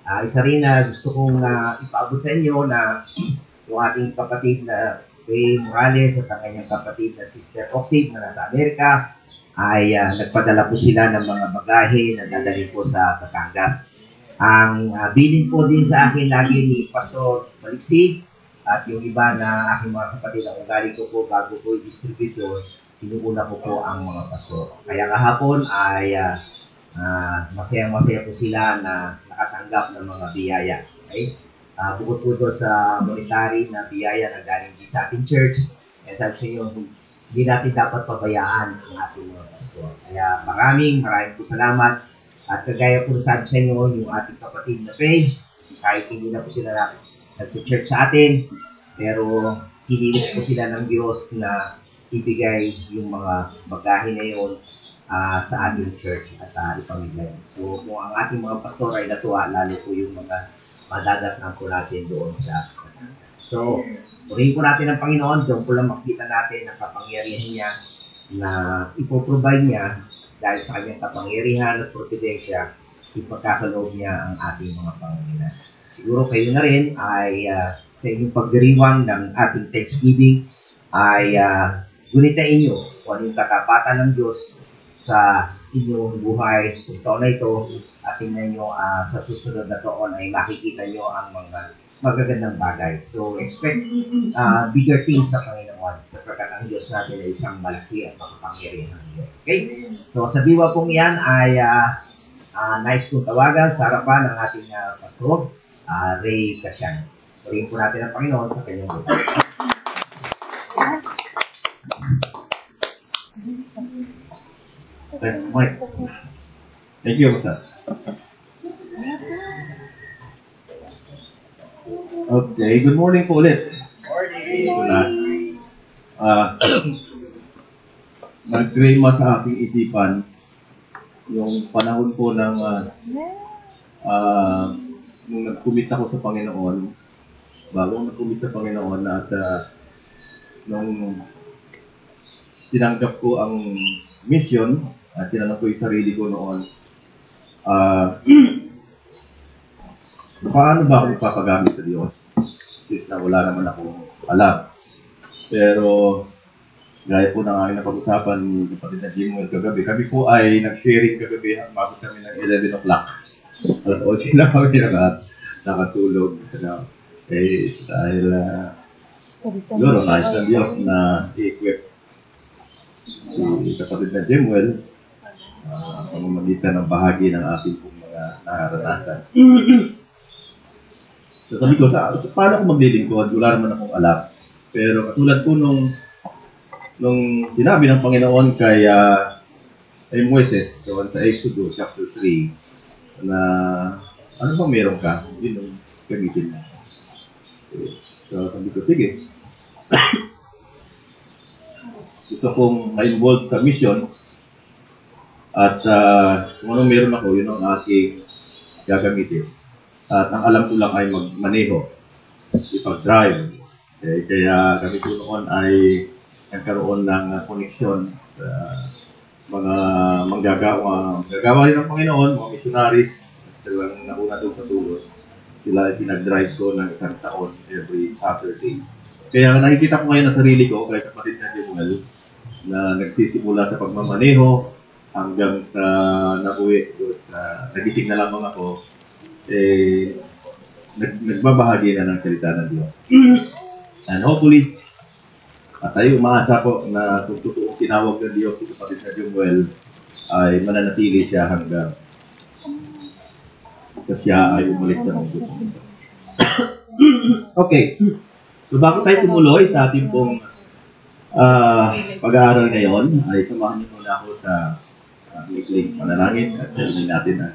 Isa rin na gusto kong ipaabot sa inyo na yung ating kapatid na Ray Morales at ang kanyang kapatid na Sister Octave na nasa Amerika ay nagpadala po sila ng mga bagahe na dadalhin po sa Batangas. Ang bilin po din sa akin lagi ni Pastor Baliksi at yung iba na aking mga kapatid na ugali ko po bago po i-distribution, sinuuna ko po ang mga pastor. Kaya kahapon ay masayang-masaya po sila na nakatanggap ng mga biyaya. Okay? Bukod po doon sa monetary na biyaya na galing din sa ating church, kaya sabi sa inyo, hindi natin dapat pabayaan ang ating mga pastor. Kaya maraming po salamat. At kagaya po sabi sa inyo, yung ating kapatid na Faith, kahit hindi na po sila nag-church sa atin, pero hinilis po sila ng Diyos na ibigay yung mga bagahe na yun sa ating church at ipamigay. So, kung ang ating mga pastor ay natuwa, lalo po yung mga madadatnan po natin doon sa So, purihin po natin ang Panginoon, doon po lang makita natin ang kapangyarihan niya na ipoprovide niya dahil sa kanyang kapangyarihan at providensya, ipagkakaloob niya ang ating mga pangangailangan. Siguro kayo na rin ay sa inyong pagdiriwang ng ating Thanksgiving ay gunitain nyo kung anong katapatan ng Diyos sa inyong buhay sa taon na ito at tingnan nyo sa susunod na taon ay makikita nyo ang mga magagandang bagay. So, expect bigger things sa Panginoon sapagkat ang Diyos natin ay isang malaki at makapangyarihan ng Diyos. Okay? So, sa diwa pong yan ay nice kong tawagan sa harapan ng ating pastor, Ray Casiano. Purihin po natin ang Panginoon sa kanyang buhay. Mike. Thank you, sir. Okay, good morning po ulit. Morning! Nag-grema sa aking isipan yung panahon po ng nung nag-commit ako sa Panginoon, bago nag-commit sa Panginoon at nung tinanggap ko ang mission at tinanong ko yung sarili ko noon, paano ba ako ipapagamit sa Diyos? Since na wala naman akong alam. Pero, gaya po ng aking napag-usapan ni kapatid na Jimwell kagabi, kami po ay nag-sharing kagabi hanggang kami ng 11 o'clock. Alas 11 na kami nakatulog. Dahil siguro nais ng Diyos na i-equip si kapatid na Jimwell pamamagitan ng bahagi ng ating pong mga naranasan. So sabi ko, paano ako maglilingkod? Wala naman akong alam. Pero katulad po nung sinabi ng Panginoon kay Moises, doon sa Exodus chapter 3, na ano bang meron ka? Yun yung gamitin mo. So sabi ko, sige. Gusto kong ma-involve sa mission at kung anong meron ako, yun ang aking gagamitin. At ang alam ko lang ay magmaneho, ipag-drive. Kaya kami po noon ay nagkaroon ng koneksyon sa mga manggagawa rin ng Panginoon, mga missionaries, silang nauna doon sa tulot. Sila ay pinag-drive ko ng isang taon every Saturday. Kaya nakikita ko ngayon ang sarili ko, kay kapatid na Jimwell, na nagsisimula sa pagmamaneho hanggang sa nauwi, nagising na lamang ako, nagbabahagi na ng salita ng Diyos. And hopefully, at tayo umaasa po na kung totoong tinawag ng Diyos si kapatid na Jimwell, ay mananatili siya hanggang siya ay umalis sa mundo. Okay. So bago tayo tumuloy sa ating pong pag-aaral ngayon, ay samahan niyo muna ako sa mikling panalangin at sabihin natin ang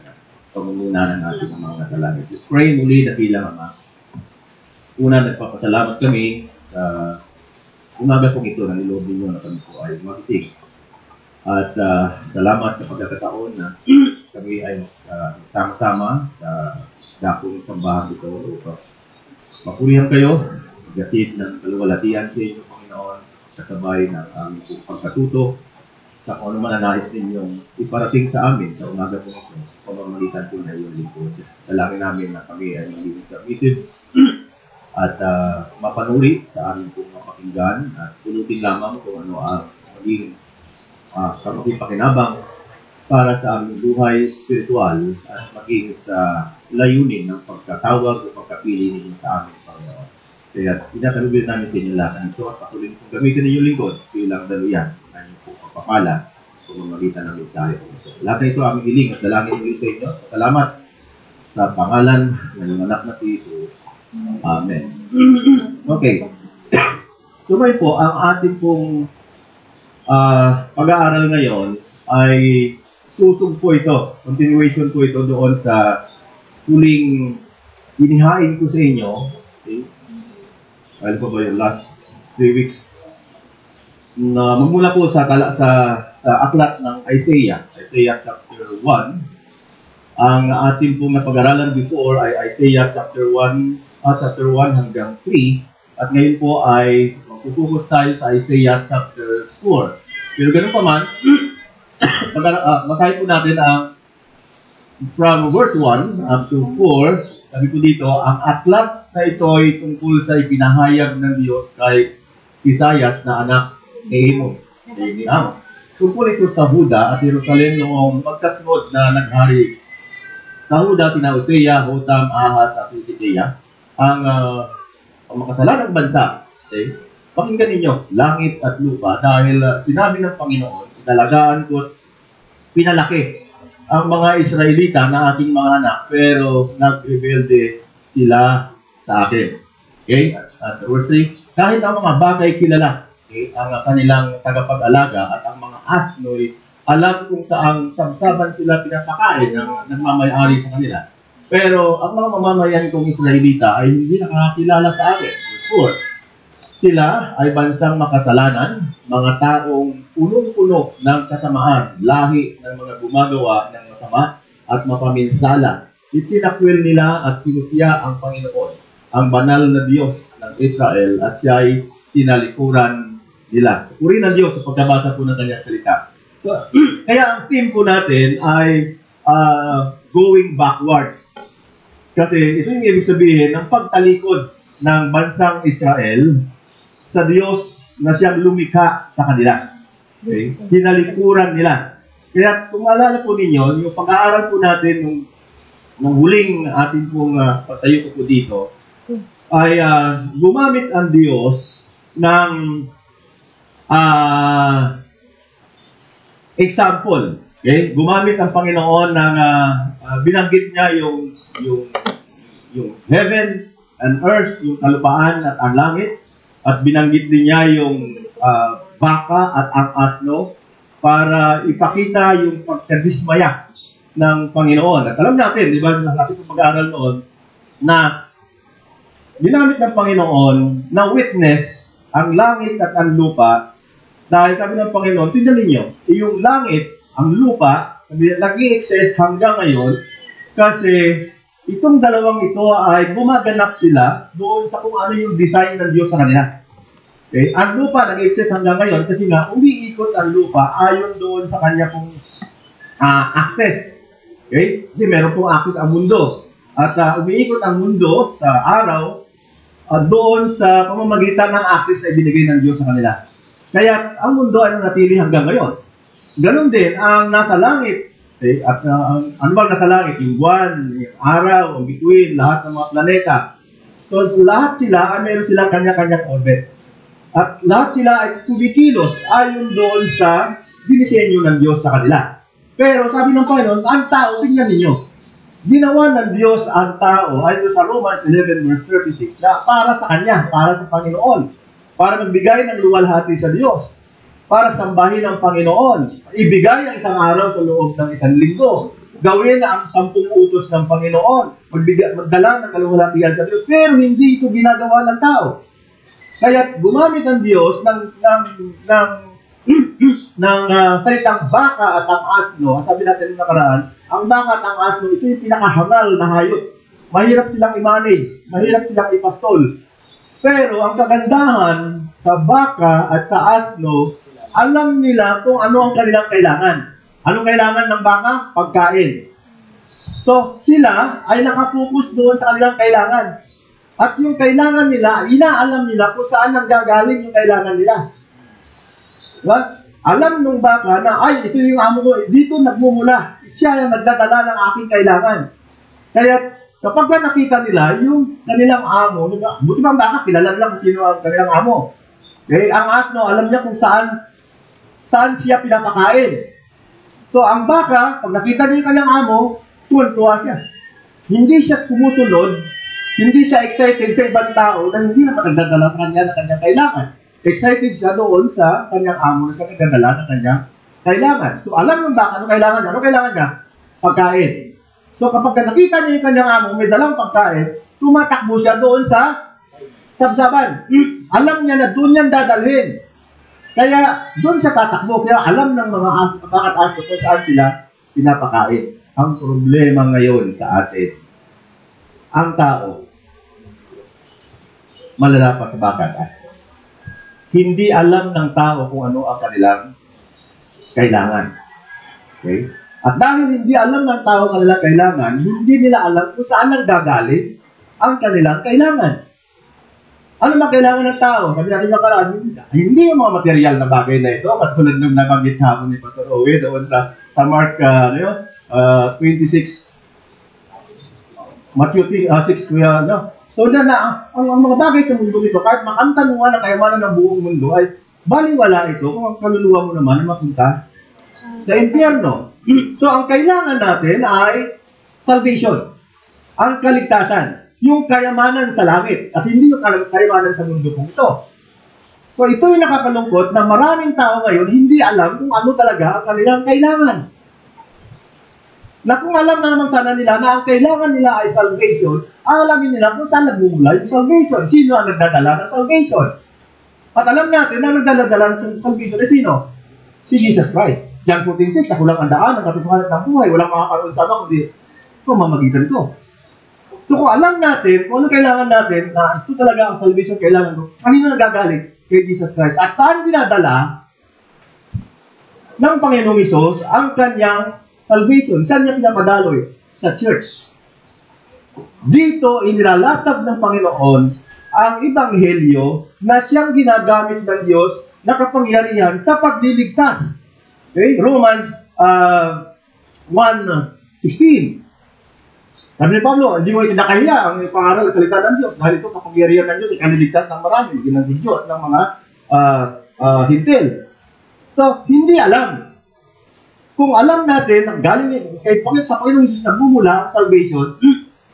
pamumuna ng ating mga dalangin. Just pray muli, dakilang Ama. Una, nagpapasalamat kami sa umaga pong ito na niloob ninyo na kami po ay makitig. At salamat sa pagkakataon na kami ay sama-sama sa dakong sambahan ito upang mapurihan kayo, magatid ng kaluwalhatian sa inyo, Panginoon, kasabay ng aming pagkatuto sa kung ano man ang nais ninyong iparating sa amin sa umaga po ito, pamamagitan pamamagitan po na yung lingkod. Dalangin namin na kami ay magiging submissive at mapanuri sa aming pong mapakinggan at pulutin lamang kung ano ang magiging kapakipakinabang para sa aming buhay spiritual at maging sa layunin ng pagkatawag o pagkapili ninyo sa aming Panginoon. Kaya tinatalubin namin sa inyo lahat ng ito at patuloy kong gamitin ninyo lingkod bilang daluyan na inyong pong pagpapala kung mamagitan ng mensahe po ito. Lahat na ito aming hiling at dalangin nyo sa inyo. Salamat sa pangalan ng iyong anak na si Jesus. Amen. Okay. Sumay po, ang ating pong pag-aaral ngayon ay susog po ito. Continuation po ito doon sa huling inihain ko sa inyo. Okay? Ano pa ba yung last 3 weeks? Na magmula po sa aklat ng Isaiah chapter 1. Ang ating pong napag-aralan before ay Isaiah chapter 1 hanggang 3. At ngayon po ay magpupukus tayo sa Isaiah chapter 4. Pero ganun pa man, masahin po natin ang from verse 1 up to 4. Sabi ko dito, ang aklat na ito ay tungkol sa ipinahayag ng Diyos kay Isaias na anak ni Amos. Tungkol ito sa Huda at Jerusalem noong magkasunod na naghari sa Huda, sina Uzziah, Hotham, Ahaz at Hezekiah, ang makasalanang bansa. Okay? Pakinggan ninyo, langit at lupa, dahil sinabi ng Panginoon, inalagaan ko at pinalaki ang mga Israelita na aking mga anak, pero nag-rebelde sila sa akin. Okay? At verse 3, kahit ang mga bagay kilala, okay, ang kanilang tagapag-alaga at ang mga asno'y alam kung saang sabsaban sila pinapakain ng nagmamayari sa kanila. Pero ang mga mamamayan kong Israelita ay hindi nakakilala sa akin. Verse 4, sila ay bansang makasalanan, mga taong punong-puno ng kasamaan, lahi ng mga gumagawa ng masama at mapaminsala. Itinakwil nila at sinusya ang Panginoon, ang banal na Diyos ng Israel, at siya ay tinalikuran nila. Purihin ang Diyos sa pagkabasa po ng kanyang salita. So, kaya ang theme po natin ay going backwards. Kasi ito yung ibig sabihin ng pagtalikod ng bansang Israel sa Diyos na siyang lumikha sa kanila. Okay? Tinalikuran nila. Kaya kung maalala po ninyo, yung pag-aaral po natin nung huling ating pong patayo ko po dito, ay gumamit ang Diyos ng example. Okay? Gumamit ang Panginoon ng binanggit niya yung heaven and earth, yung kalupaan at ang langit. At binanggit din niya yung baka at ang asno para ipakita yung pagkadismaya ng Panginoon. At alam natin, di ba, natin sa pag-aaral noon, na ginamit ng Panginoon na witness ang langit at ang lupa dahil sabi ng Panginoon, tingnan ninyo, yung langit, ang lupa, nag-i-exist hanggang ngayon kasi itong dalawang ito ay gumaganap sila doon sa kung ano yung design ng Diyos sa kanila. Okay? Ang lupa nag-exist hanggang ngayon kasi nga umiikot ang lupa ayon doon sa kanya pong access. Okay? Kasi meron pong access ang mundo. At umiikot ang mundo sa araw doon sa pamamagitan ng access na ibinigay ng Diyos sa kanila. Kaya ang mundo ay nanatili hanggang ngayon. Ganon din ang nasa langit. Okay? At ano bang nasa langit? Yung buwan, yung araw, ang bituin, lahat ng mga planeta. So lahat sila ay meron silang kanya-kanyang orbit. At lahat sila ay kumikilos ayon doon sa dinisenyo ng Diyos sa kanila. Pero sabi ng Panginoon, ang tao, tingnan ninyo, ginawa ng Diyos ang tao ayon sa Romans 11 verse 36 na para sa Kanya, para sa Panginoon, para magbigay ng luwalhati sa Diyos, para sambahin ang Panginoon, ibigay ang isang araw sa loob ng isang linggo, gawin ang 10 utos ng Panginoon, magdala ng kaluwalhatian sa Diyos, pero hindi ito ginagawa ng tao. Kaya gumamit ang Diyos ng salitang baka at ang asno. At sabi natin ng nakaraan, ang baka at ang asno, ito yung pinakahangal na hayop. Mahirap silang i-manage, mahirap silang ipastol. Pero ang kagandahan sa baka at sa asno, alam nila kung ano ang kanilang kailangan. Anong kailangan ng baka? Pagkain. So, sila ay nakapokus doon sa kanilang kailangan. At yung kailangan nila, inaalam nila kung saan nanggagaling yung kailangan nila. Diba? Alam nung baka na, ay, ito yung amo ko, dito nagmumula. Siya yung nagdadala ng aking kailangan. Kaya, kapag nakita nila, yung kanilang amo, buti bang baka, kilala nila kung sino ang kanilang amo. Okay? Ang asno, alam niya kung saan siya pinapakain. So, ang baka, pag nakita niya yung kanyang amo, tuwan-tuwa siya. Hindi siya sumusunod, hindi siya excited sa ibang tao na hindi naman nagdadala sa kanya ng kanyang kailangan. Excited siya doon sa kanyang amo na siya nagdadala ng kanyang kailangan. So, alam ng baka, ano kailangan niya? Ano kailangan niya? Pagkain. So, kapag nakita niya yung kanyang amo, may dalang pagkain, tumatakbo siya doon sa sabsaban. Alam niya na doon niyan dadalhin. Kaya, doon siya tatakbo. Kaya alam ng mga bakit aso kung saan sila pinapakain. Ang problema ngayon sa atin, ang tao, malala pa sa bakat. Hindi alam ng tao kung ano ang kanilang kailangan. Okay? At dahil hindi alam ng tao ang kanilang kailangan, hindi nila alam kung saan nanggagaling ang kanilang kailangan. Ano ba kailangan ng tao? Sabi natin nakaraan, hindi yung mga material na bagay na ito, katulad ng nabanggit hapon ni Pastor Owe doon sa Mark 26, Matthew 6, kuya, no? So ang mga bagay sa mundo ito, kahit makamtan mo na kayamanan ng buong mundo, ay baliwala ito kung ang kaluluwa mo naman ay mapunta sa impyerno. So ang kailangan natin ay salvation, ang kaligtasan, yung kayamanan sa langit, at hindi yung kayamanan sa mundo kong ito. So ito yung nakakalungkot na maraming tao ngayon hindi alam kung ano talaga ang kanilang kailangan. Na kung alam naman sana nila na ang kailangan nila ay salvation, alamin nila kung saan nagmumula yung salvation. Sino ang nagdadala ng salvation? At alam natin na nagdadala ng salvation ay sino? Si Jesus Christ. John 14:6, ako lang ang daan, ang katotohanan ng buhay. Walang makakaroon sa ama kundi mamamagitan ko. So kung alam natin kung ano kailangan natin, na ito talaga ang salvation kailangan ko, kanino nagagaling? Kay Jesus Christ. At saan dinadala ng Panginoong Hesus ang kanyang salvation? Saan niya pinapadaloy? Sa church. Dito, inilalatag ng Panginoon ang Ebanghelyo na siyang ginagamit ng Diyos na kapangyarihan sa pagliligtas. Okay? Romans 1:16. Sabi ni Pablo, hindi mo itinakahiya ang pangaral sa salita ng Diyos dahil ito kapangyarihan ng Diyos, ikaniligtas ng marami, ginang Diyos ng mga hintil. So, hindi alam. Kung alam natin, galing kay sa Panginoong Jesus nagmumula ang salvation,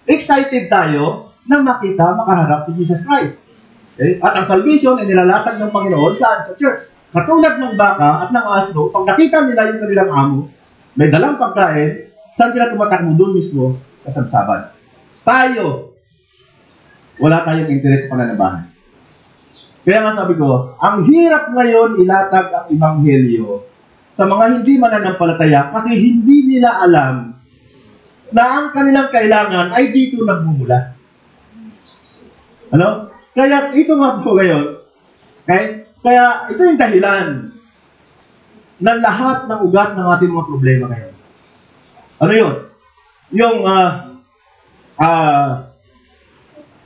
excited tayo na makita, makaharap si Jesus Christ. Okay? At ang salvation ay nilalatag ng Panginoon saan? Sa church. Katulad ng baka at ng asno, pag nakita nila yung kanilang amo, may dalang pagkain, saan sila tumatakbo doon mismo? Sa sabsaban. Tayo, wala tayong interes sa pananabahan. Kaya nga sabi ko, ang hirap ngayon ilatag ang Ebanghelyo sa mga hindi mananampalataya kasi hindi nila alam na ang kanilang kailangan ay dito nagmumula. Ano? Kaya ito nga po ngayon, okay? Kaya ito yung dahilan ng lahat ng ugat ng ating mga problema ngayon. Ano yun?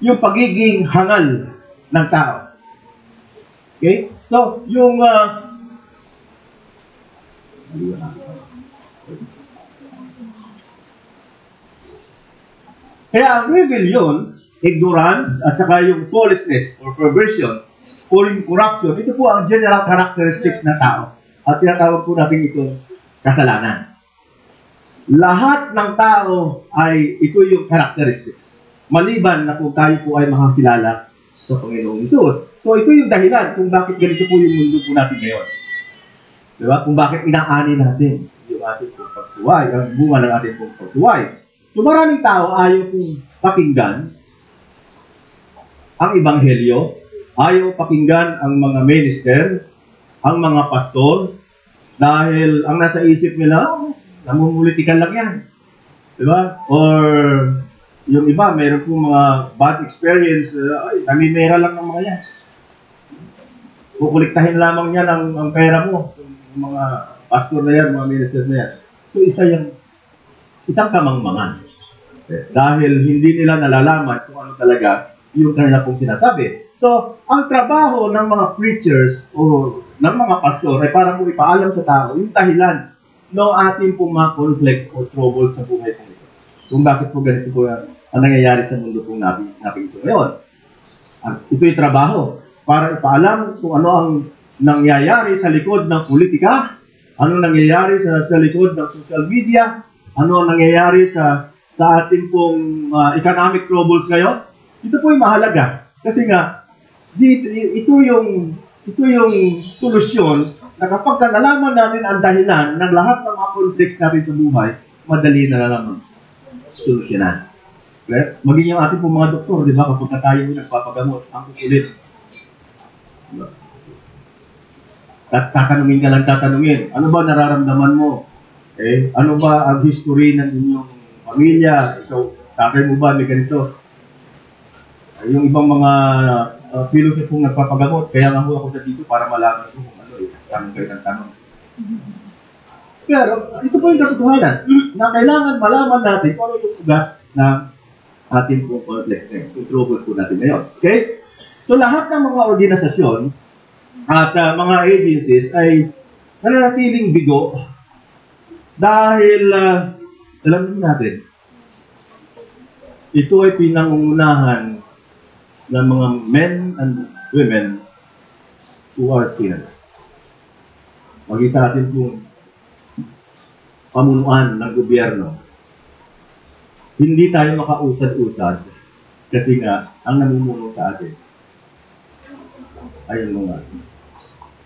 Yung pagiging hangal ng tao. Okay? So, kaya ang rebellion, ignorance, at saka yung foolishness or perversion or yung corruption, ito po ang general characteristics ng tao. At tinatawag po natin ito kasalanan. Lahat ng tao ay ito yung characteristic. Maliban na kung tayo po ay makakilala sa Panginoong Hesus. So ito yung dahilan kung bakit ganito po yung mundo po natin ngayon. Diba? Kung bakit inaani natin yung ating pong pagsuway, ang bunga ng ating pong pagsuway. So maraming tao ayaw pong pakinggan ang Ebanghelyo, ayaw pakinggan ang mga minister, ang mga pastor, dahil ang nasa isip nila, namumulitikan lang yan. Diba? Or yung iba, meron po mga bad experience, ay, namimera lang ng mga yan. Kukuliktahin lamang yan ang pera mo. Yung mga pastor na yan, mga minister na yan. So isang kamangmangan. Dahil hindi nila nalalaman kung ano talaga yung kanila pong sinasabi. So, ang trabaho ng mga preachers o ng mga pastor ay para po ipaalam sa tao yung dahilan ng ating pong mga conflicts o troubles sa buhay po ito. Kung bakit po ganito po ang nangyayari sa mundo pong natin ito ngayon. Ito yung trabaho para ipaalam kung ano ang nangyayari sa likod ng politika, ano nangyayari sa likod ng social media, ano ang nangyayari sa ating pong economic troubles ngayon. Ito po yung mahalaga. Kasi nga, ito yung solusyon na kapag nalaman natin ang dahilan ng lahat ng mga conflicts natin sa buhay, madali na naman solusyonan. Maging yung ating pong mga doktor, di ba, kapag tayo nagpapagamot, ang kukulit. Tatanungin ka lang tatanungin, ano ba nararamdaman mo? Ano ba ang history ng inyong pamilya? Ikaw, tatay mo ba may ganito? Yung ibang mga philosophy pong nagpapagamot, kaya nga ako dito para malaman ko kung ano tanong kayo ng tanong. Pero, ito po yung katotohanan na kailangan malaman natin kung ano yung ugat ng ating pong complex yung trouble po natin ngayon. Okay? So, lahat ng mga organisasyon at mga agencies ay nananatiling bigo dahil, alam natin, ito ay pinangungunahan ng mga men and women who are sinners. Maging sa atin pong pamunuan ng gobyerno, hindi tayo makausad-usad kasi nga ang namumuno sa atin ay ang mga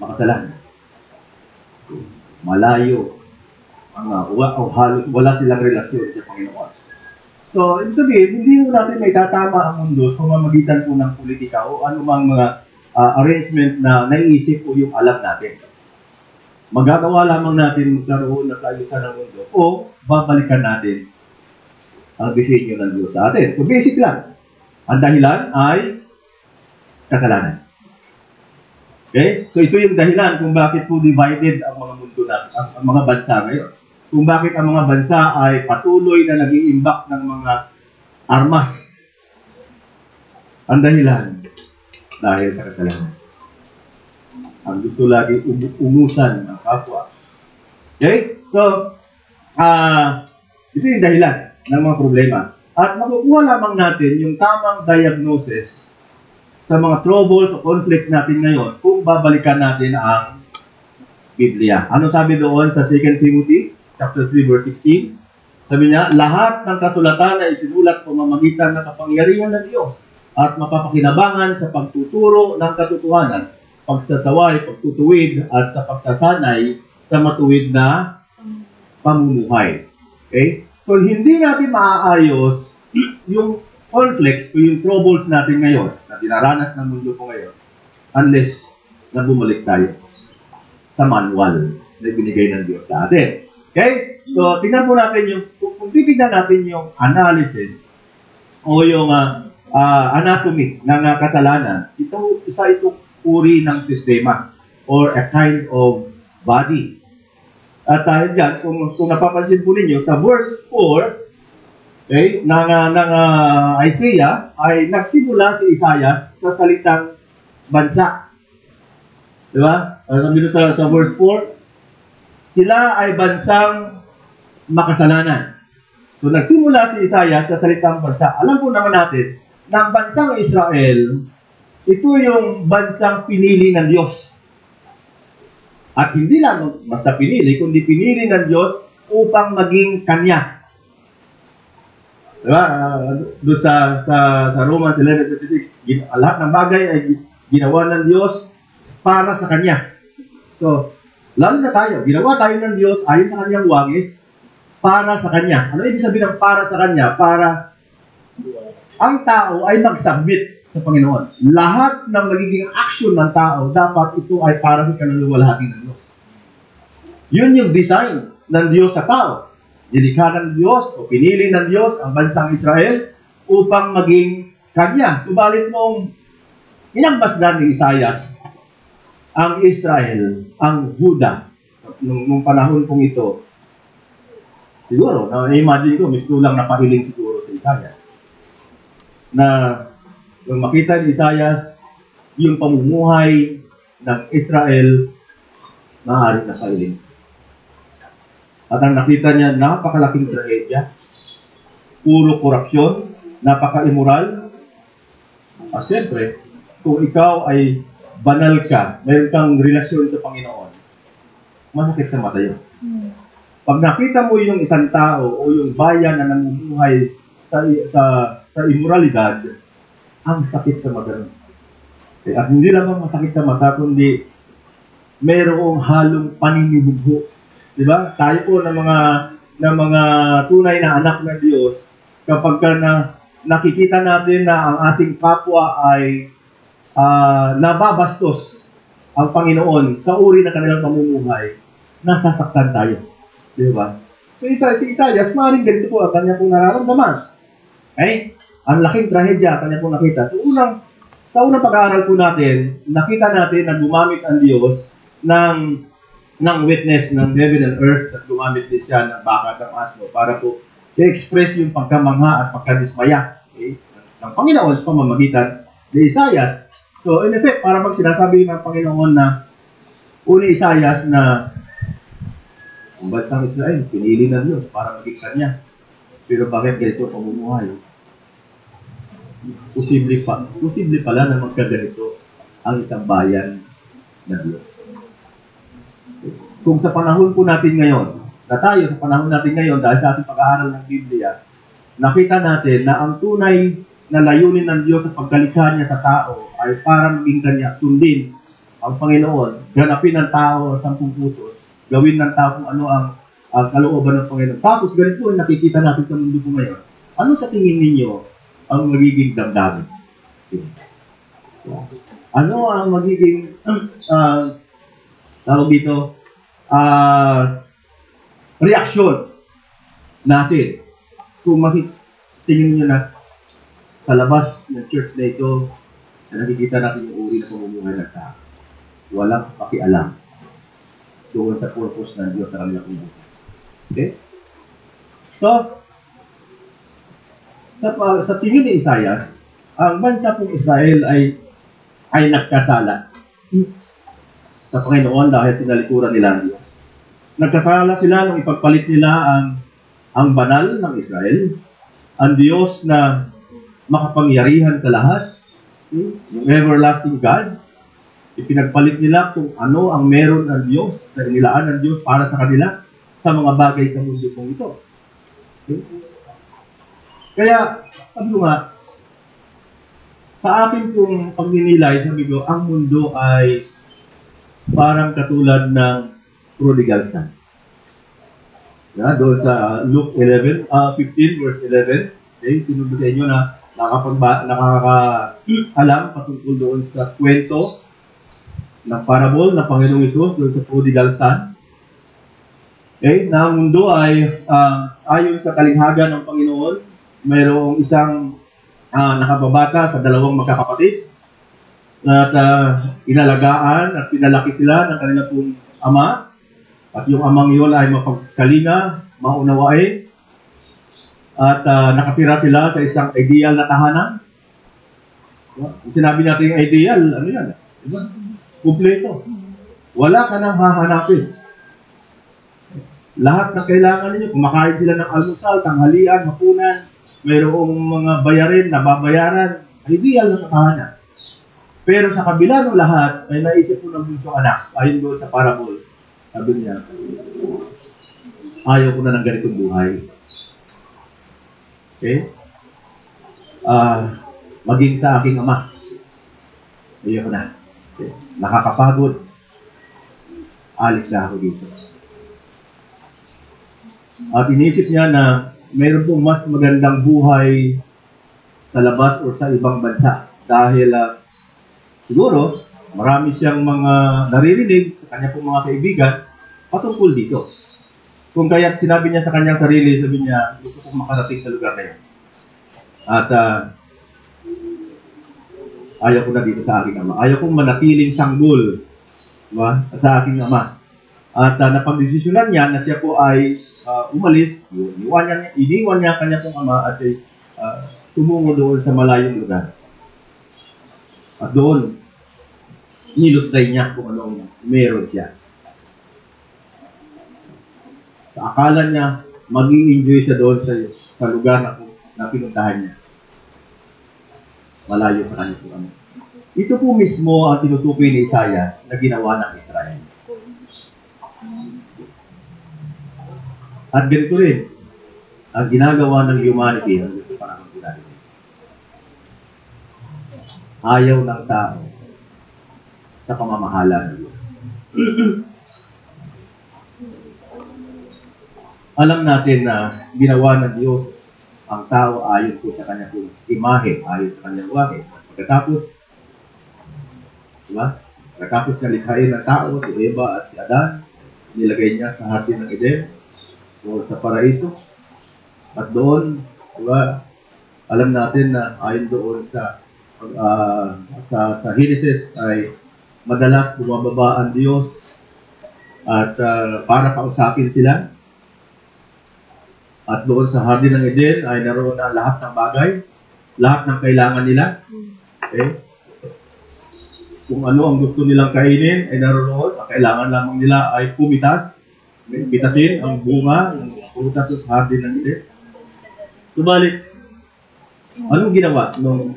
makasalanan. Malayo, halos wala silang relasyon sa Panginoon. So, ibig sabihin, hindi mo natin may tatama ang mundo sa pamamagitan po ng politika o anumang mga arrangement na naiisip po yung alam natin. Magagawa lamang natin magkaroon ng kaayusan ng mundo o babalikan natin ang disenyo ng Diyos sa atin. So, basic lang. Ang dahilan ay kasalanan. Okay? So, ito yung dahilan kung bakit po divided ang mga mundo natin, ang mga bansa ngayon. Kung bakit ang mga bansa ay patuloy na nag-iimbak ng mga armas. Ang dahilan, dahil sa kasalanan. Ang gusto lagi umusan ng kapwa. Okay? So, ito yung dahilan ng mga problema. At makukuha lamang natin yung tamang diagnosis sa mga troubles o conflict natin ngayon kung babalikan natin ang Biblia. Ano sabi doon sa 2 Timothy? Chapter 3, verse 16. Sabi niya, lahat ng kasulatan ay isinulat pamamagitan ng kapangyarihan ng Diyos at mapapakinabangan sa pagtuturo ng katotohanan, pagsasaway, pagtutuwid, at sa pagsasanay sa matuwid na pamumuhay. Okay? So, hindi natin maaayos yung conflicts o yung troubles natin ngayon na dinaranas ng mundo po ngayon unless na bumalik tayo sa manual na binigay ng Diyos sa atin. Okay? So, tingnan po natin yung, kung titignan natin yung analysis o yung anatomy ng kasalanan, isa itong uri ng sistema or a kind of body. At dahil dyan, kung napapansin po ninyo, sa verse 4, okay, ng Isaiah, ay nagsimula si Isaiah sa salitang bansa. Diba? Sabi sa verse 4, sila ay bansang makasalanan. So, nagsimula si Isaiah sa salitang bansa. Alam po naman natin, na ang bansang Israel, ito yung bansang pinili ng Diyos. At hindi lang basta pinili, kundi pinili ng Diyos upang maging Kanya. Diba? Doon sa Romans 11:36, lahat ng bagay ay ginawa ng Diyos para sa Kanya. So, lalo na tayo, ginawa tayo ng Diyos ayon sa Kanyang wangis para sa Kanya. Ano ibig sabihin ng para sa Kanya? Para ang tao ay mag-submit sa Panginoon. Lahat ng magiging action ng tao, dapat ito ay para sa kanluwalhati ng Diyos. Yun yung design ng Diyos sa tao. Nilikha ng Diyos o pinili ng Diyos ang bansang Israel upang maging Kanya. Subalit nung inagmasdan ni Isaias ang Israel, ang Juda, nung panahon pong ito, siguro, na-imagine ko, mas kulang na pahiling siguro sa Isaiah. Na nung makita ni Isaiah yung pamumuhay ng Israel, maaaring nakailing. At ang nakita niya, napakalaking trahedya, puro korupsyon, napaka-immoral. At siyempre, kung ikaw ay banal ka, mayroon kang relasyon sa Panginoon, masakit sa mata yun. Pag nakita mo yung isang tao o yung bayan na namumuhay sa immoralidad, ang sakit sa mata. At hindi lang masakit sa mata, kundi mayroong halong paninibugho. Diba? Tayo po ng mga tunay na anak ng Diyos, kapag nakikita natin na ang ating kapwa ay nababastos ang Panginoon sa uri ng kanilang pamumuhay, nasasaktan tayo. Di ba? So, si Isaiah, maaaring ganito po ang kanya pong nararamdaman. Okay? Ang laking trahedya, kanya pong nakita. So, sa unang pag-aaral po natin, nakita natin na gumamit ang Diyos ng witness ng heaven and earth at gumamit din siya ng baka at asno para po i-express yung pagkamangha at pagkadismaya, okay, ng Panginoon sa pamamagitan ni Isaiah. So, in effect, para pag sinasabi ng Panginoon na uni Isaiah na ang bansang Israel, pinili ng Diyos para maging kanya. Pero bakit ganito pamumuhay? Posible pala na magkaganito ang isang bayan na Diyos. Kung sa panahon po natin ngayon, sa panahon natin ngayon, dahil sa ating pag-aaral ng Biblia, nakita natin na ang tunay na layunin ng Diyos sa pagkalikha niya sa tao ay para maging kanya, sundin ang Panginoon, ganapin ng tao sa puso, gawin ng tao kung ano ang kalooban ng Panginoon. Tapos ganito po nakikita natin sa mundo po ngayon. Ano sa tingin ninyo ang magiging damdamin? Ano ang magiging tawag dito? Reaksyon natin kung tingin niyo na sa labas ng church na ito na nakikita natin yung uri na pamumuhay ng tao. Walang pakialam doon sa purpose ng Diyos sa kanilang buhay. Okay? So, sa tingin ni Isaiah, ang bansa pong Israel ay nagkasala sa Panginoon dahil tinalikuran nila ang Diyos. Nagkasala sila nung ipagpalit nila ang banal ng Israel, ang Diyos na makapangyarihan sa lahat, yung everlasting God. Ipinagpalit nila kung ano ang meron ng Diyos, na inilaan ng Diyos para sa kanila sa mga bagay sa mundo pong ito. Okay? Kaya, sabi ko nga, sa akin pong pagninilay, sabi ko, ang mundo ay parang katulad ng prodigal son. Doon sa Luke 15 verse 11, okay, sinubo sa inyo na nakakaalam patungkol doon sa kwento ng parable ng Panginoong Hesus doon sa prodigal son. Okay, na ang mundo ay ayon sa kalinghagan ng Panginoon, mayroong isang nakababata sa dalawang magkakapatid at inalagaan at pinalaki sila ng kanilang pong ama. At yung amang yun ay mapagkalinga, maunawain, at nakatira sila sa isang ideal na tahanan. Kung sinabi natin yung ideal, ano yan? Diba? Kumpleto. Wala ka nang hahanapin. Lahat na kailangan ninyo, kumakain sila ng almusal, tanghalian, hapunan, mayroong mga bayarin, nababayaran, ideal na tahanan. Pero sa kabila ng lahat, ay naisip po ng bunsong anak, ayon doon sa parable. Sabi niya, ayaw ko na ng ganitong buhay. Okay? Maging sa aking ama. Ayaw ko na. Okay? Nakakapagod. Alis na ako dito. At inisip niya na mayroon pong mas magandang buhay sa labas o sa ibang bansa. Dahil siguro, marami siyang mga naririnig sa kanya pong mga kaibigan patungkol dito. Kung kaya sinabi niya sa kanyang sarili, sabi niya, gusto kong makarating sa lugar na yun. At ayaw ko na dito sa aking ama. Ayaw kong manatiling sanggol, diba, sa aking ama. At napagdesisyonan niya na siya po ay umalis. Iniwan niya kanya pong ama at tumungo doon sa malayong lugar. At doon, nilusday niya kung anong meron siya. Sa akala niya, mag-i-enjoy siya doon sa lugar na pinuntahan niya. Malayo sa kanya po ano. Ito po mismo ang tinutukoy ni Isaiah na ginawa ng Israel. At ganito rin, ang ginagawa ng humanity ang gusto pa naman ginagawa. Ayaw ng tao sa pamamahala ng Diyos. Alam natin na ginawa ng Diyos ang tao ayon po sa kanyang imahe, ayon sa kanyang wahe. Pagkatapos, diba? Pagkatapos na likhain ng tao, si Eva at si Adan, nilagay niya sa hardin ng Eden o sa paraiso. At doon, diba, alam natin na ayon doon sa Genesis ay madalas bumababa ang Diyos at para kausapin sila. At doon sa hardin ng Eden ay naroon na lahat ng bagay, lahat ng kailangan nila. Okay? Kung ano ang gusto nilang kainin ay naroon, ang kailangan lamang nila ay pitasin ang bunga ng prutas sa hardin ng Eden. Subalit, anong ginawa nung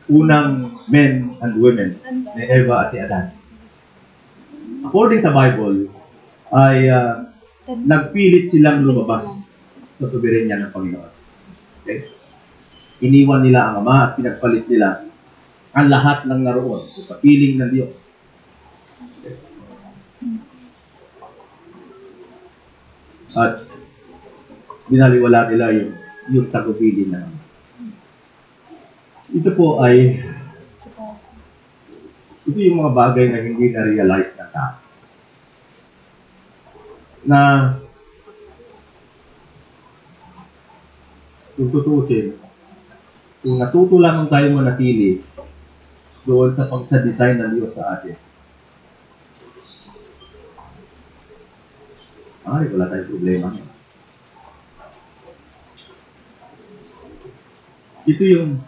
unang men and women ni Eva at si Adan? According sa Bible, ay nagpilit silang lumabas sa soberenya ng Panginoon. Okay? Iniwan nila ang Ama at pinagpalit nila ang lahat ng naroon sa piling ng Diyos. Okay? At binaliwala nila yung tagubilin na ito po ay ito yung mga bagay na hindi na-realize ng tao. Na kung tutusin, kung natuto lamang tayo manatili doon sa pagsa-design ng Diyos sa atin, ay, wala tayong problema. Ito yung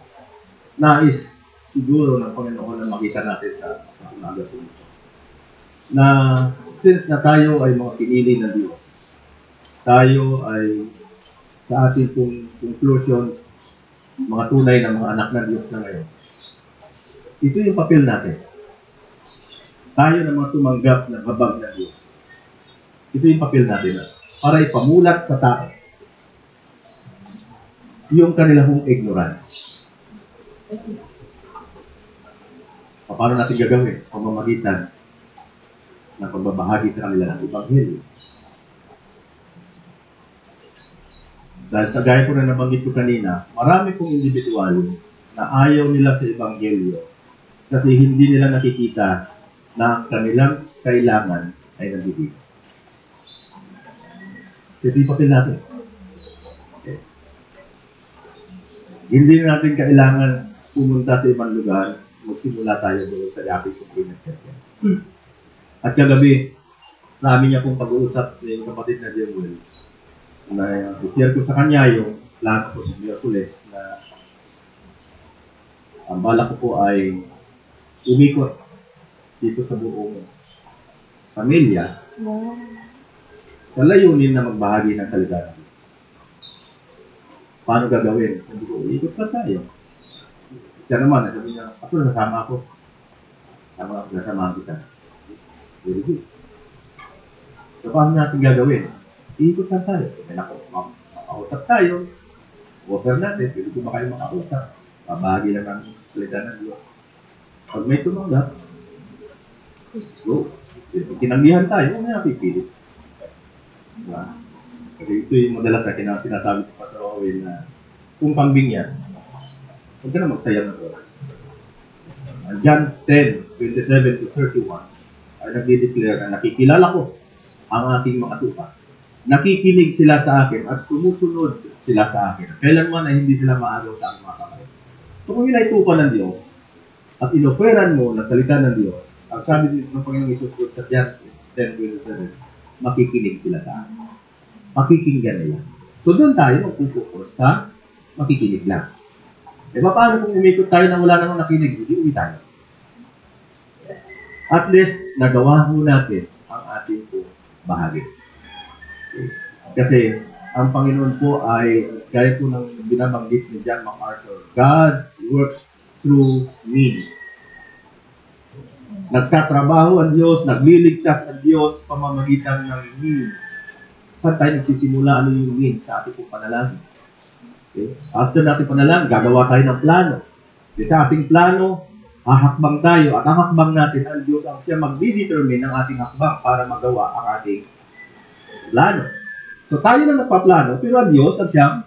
nais siguro ng Panginoon na makita natin sa umaga po. Na since na tayo ay mga pinili ng Diyos, tayo ay sa ating conclusion, mga tunay na mga anak ng Diyos na ngayon. Ito yung papel natin. Tayo na mga tumanggap ng habag ng Diyos. Ito yung papel natin para ipamulat sa tao yung kanilang ignorance. Paano natin gagawin? Pamamagitan ng pagbabahagi sa kanila ng Ebanghelyo. Dahil sa gaya ko na nabanggit ko kanina, marami pong individual na ayaw nila sa Ebanghelyo kasi hindi nila nakikita na ang kanilang kailangan ay nabibigay. Kasi papel natin. Okay. Hindi natin kailangan pumunta sa ibang lugar, magsimula tayo doon sa Yapis Supreme Circle. At kagabi, namin niya kong pag-uusap sa yung kapatid na Jemuel na i-share ko sa kanya yung plano ko sa Miraculous na ang balak ko po ay umikot dito sa buong pamilya sa layunin na magbahagi ng salita. Paano gagawin? Sabi ko, ikot pa tayo. Siya naman, sabi niya, ako nasama ako. Nasama kita. Very good. So, paano natin gagawin? Ikot lang tayo. May makausap tayo. Offer natin. Pwede ko ba kayo makausap? Babahagi lang ng salita ng Diyos. Pag may tumanggap, go. Pag kinanggihan tayo, may napipilit. Diba? Kasi ito yung madalas na sinasabi ko pa sa Owen na kung kambing yan, huwag ka na magsayang ng oras. John 10:27-31 ay nagde-declare na nakikilala ko ang aking mga tupa. Nakikinig sila sa akin at sumusunod sila sa akin. Kailanman ay hindi sila maagaw sa aking mga kamay. So kung yun ay tupa ng Diyos at inoferan mo na salita ng Diyos, ang sabi ng Panginoong Isus sa John 10:27, makikinig sila sa akin. Pakikinggan nila. So doon tayo magpupokus sa makikinig lang. E paano kung umikot tayo nang wala namang nakinig? Hindi uwi tayo. At least, nagawa ho natin ang ating po bahagi. Okay. Kasi, ang Panginoon po ay, gaya po ng binabanggit ni John MacArthur, God works through me. Nagtatrabaho ang Diyos, nagliligtas ang Diyos pamamagitan ng means. Saan tayo nagsisimula? Ano yung means sa ating po panalangin? Okay. After natin panalangin, gagawa tayo ng plano. Okay. Sa ating plano, hahakbang tayo at ang hakbang natin ang Diyos ang siya magdidetermine ng ating hakbang para magawa ang ating plano. So tayo na nagpaplano, pero ang Diyos ang siyang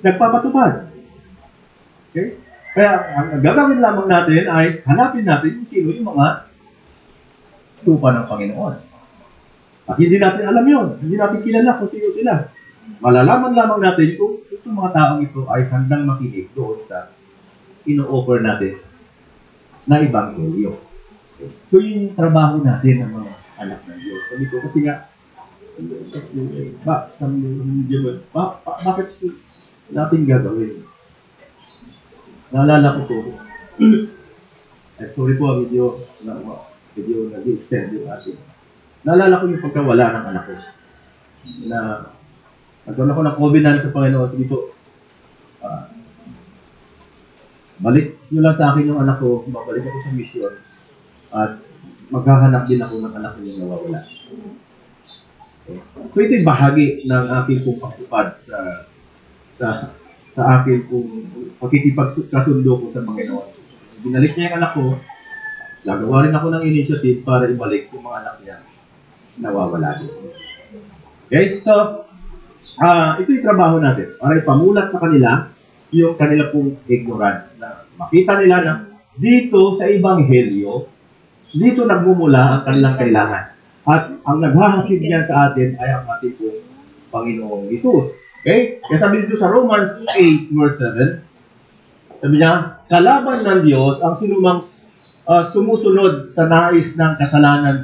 nagpapatupad. Okay? Kaya ang gagawin lamang natin ay hanapin natin kung sino yung mga tupa ng Panginoon. At hindi natin alam yun. Hindi natin kilala kung sino sila. Malalaman lamang natin kung itong mga taong ito ay handang makinig doon sa ino-offer natin na ebanghelyo. Okay. So, yun yung trabaho natin ng mga anak ng Diyos. Sabi ko, kasi nga, bakit natin gagawin? Naalala ko po, sorry po, video nag-extend yung atin. Naalala ko yung pagkawala ng anak ko. Na, nagkaroon ako ng covenant sa Panginoon. Sabi ko, balik nyo lang sa akin yung anak ko, babalik ako sa mission, at maghahanap din ako ng anak ko yung nawawala. Okay. So ito yung bahagi ng aking pong pagtupad sa aking pong pakikipagkasundo ko sa Panginoon. Binalik niya yung anak ko, gagawa rin ako ng initiative para ibalik yung mga anak niya nawawala din. Okay, so ito yung trabaho natin para ipamulat sa kanila yung kanila pong ignorance na makita nila na dito sa Ebanghelyo, dito nagmumula ang kanilang kailangan. At ang naghahatid niya sa atin ay ang ating pong Panginoong Hesus. Okay? Kaya sabi dito sa Romans 8 verse 7, sabi niya, kalaban ng Diyos ang sinumang sumusunod sa nais ng kasalanan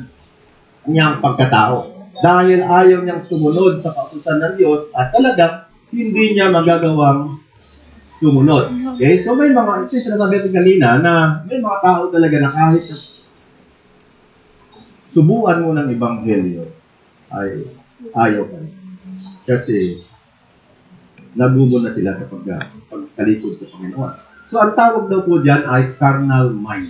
niyang pagkatao. Dahil ayaw niyang sumunod sa kautusan ng Diyos at talagang hindi niya magagawang sumunod. Okay? So may mga, ito yung sinasabi natin kanina na may mga tao talaga na kahit subuan mo ng Ebanghelyo ay ayaw ka rin. Kasi nagubo na sila sa pagkalikod sa Panginoon. So ang tawag daw po dyan ay carnal mind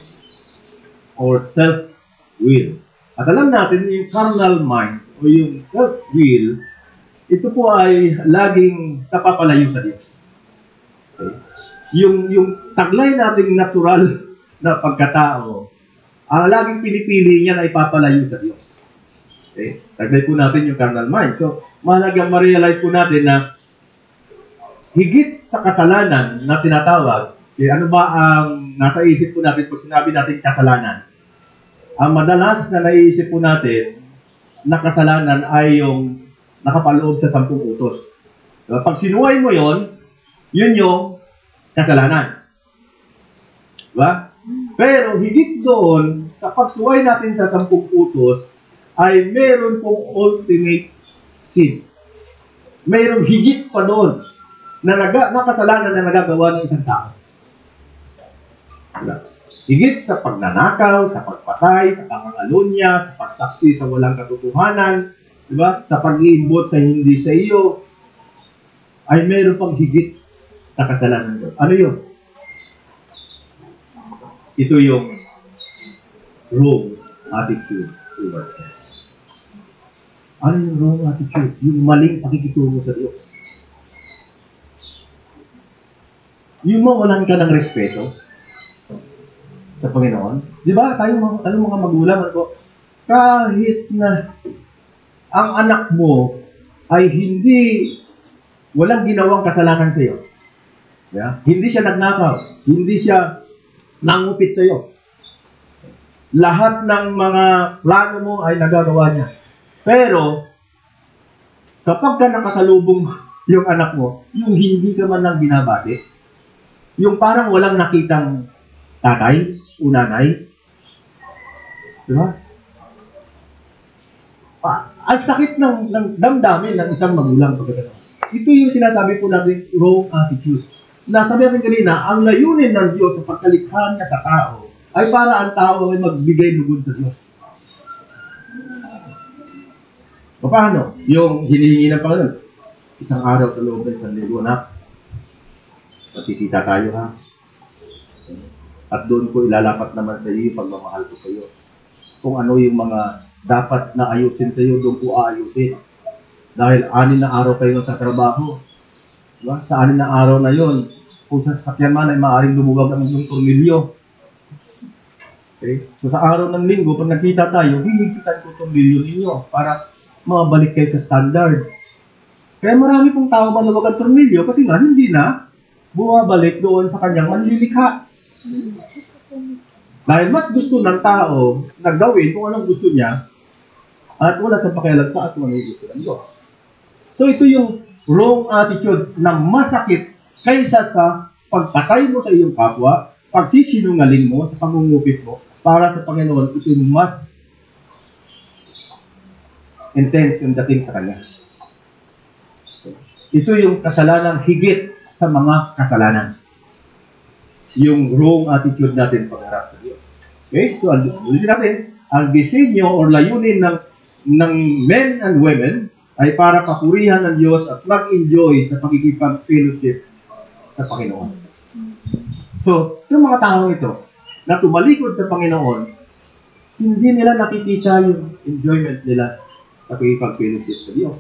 or self-will. At alam natin yung carnal mind o yung self-will, ito po ay laging sa papalayo sa Diyos. Okay. Yung taglay nating natural na pagkatao, ang laging pinipili niya na ipapalayo sa Diyos. Okay. Taglay po natin yung carnal mind. So, mahalagang ma-realize po natin na higit sa kasalanan na tinatawag, ano ba ang nasa isip po natin pag sinabi natin kasalanan? Ang madalas na naiisip po natin na kasalanan ay yung nakapaloob sa 10 utos. So, pag sinuway mo yon, yun yung kasalanan. Diba? Pero higit doon, sa pagsuway natin sa 10 utos, ay meron pong ultimate sin. Mayroong higit pa doon na kasalanan na nagagawa ng isang tao. Diba? Higit sa pagnanakaw, sa pagpatay, sa pangangalonya, sa pagsaksi sa walang katotohanan, diba? Sa pag-iimbot sa hindi sa iyo, ay meron pang higit na kasalanan doon. Ano yun? Ito yung wrong attitude towards God. Ano yung wrong attitude? Yung maling pakikitungo sa Diyos. Yung mawalan ka ng respeto sa Panginoon. Di ba? Tayo mga magulang, kahit na ang anak mo ay walang ginawang kasalanan sa iyo. Yeah? Hindi siya nagnakaw. Hindi siya nangupit sa iyo. Lahat ng mga plano mo ay nagagawa niya. Pero, kapag ka nakasalubong yung anak mo, yung hindi ka man lang binabati, yung parang walang nakitang tatay o nanay, diba? Ang sakit ng damdamin ng isang magulang pagkatapos. ito yung sinasabi po natin, wrong attitude. Nasabi natin kanina, ang layunin ng Diyos sa pagkalikha niya sa tao ay para ang tao ay magbigay lugod sa Diyos. Paano? Yung hinihingi ng Panginoon, isang araw sa loob ng 1,000, anak, magkikita tayo ha. At doon ko ilalapat naman sa iyo yung pagmamahal ko sa iyo. Kung ano yung mga dapat na ayusin sa iyo, doon ko aayusin. Dahil 6 na araw kayo sa trabaho. Diba? Sa 6 na araw na yon, kung sa sakyan man ay maaaring lumubag ang inyong tornilyo. Okay? So sa araw ng linggo, pag nakita tayo, hihigpitan ko tornilyo ninyo para mabalik kayo sa standard. Kaya marami pong tao malawag ang tornilyo kasi nga hindi na bumabalik doon sa kanyang manlilikha. Dahil mas gusto ng tao na gawin kung anong gusto niya at wala sa pakialam sa at anong gusto ng Diyos. So ito yung wrong attitude na masakit kaysa sa pagpatay mo sa iyong kapwa, pagsisinungaling mo sa pangungupit mo para sa Panginoon, ito yung mas intense yung dating sa Kanya. Ito yung kasalanan higit sa mga kasalanan. Yung wrong attitude natin pagharap sa Diyos. Okay? So, ulitin natin, ang disenyo o layunin ng men and women ay para papurihan ng Diyos at mag-enjoy sa pagkikipag-fellowship sa Panginoon. So, yung mga tao ito na tumalikod sa Panginoon, hindi nila nakikita yung enjoyment nila sa pagkikipag-fellowship sa Diyos.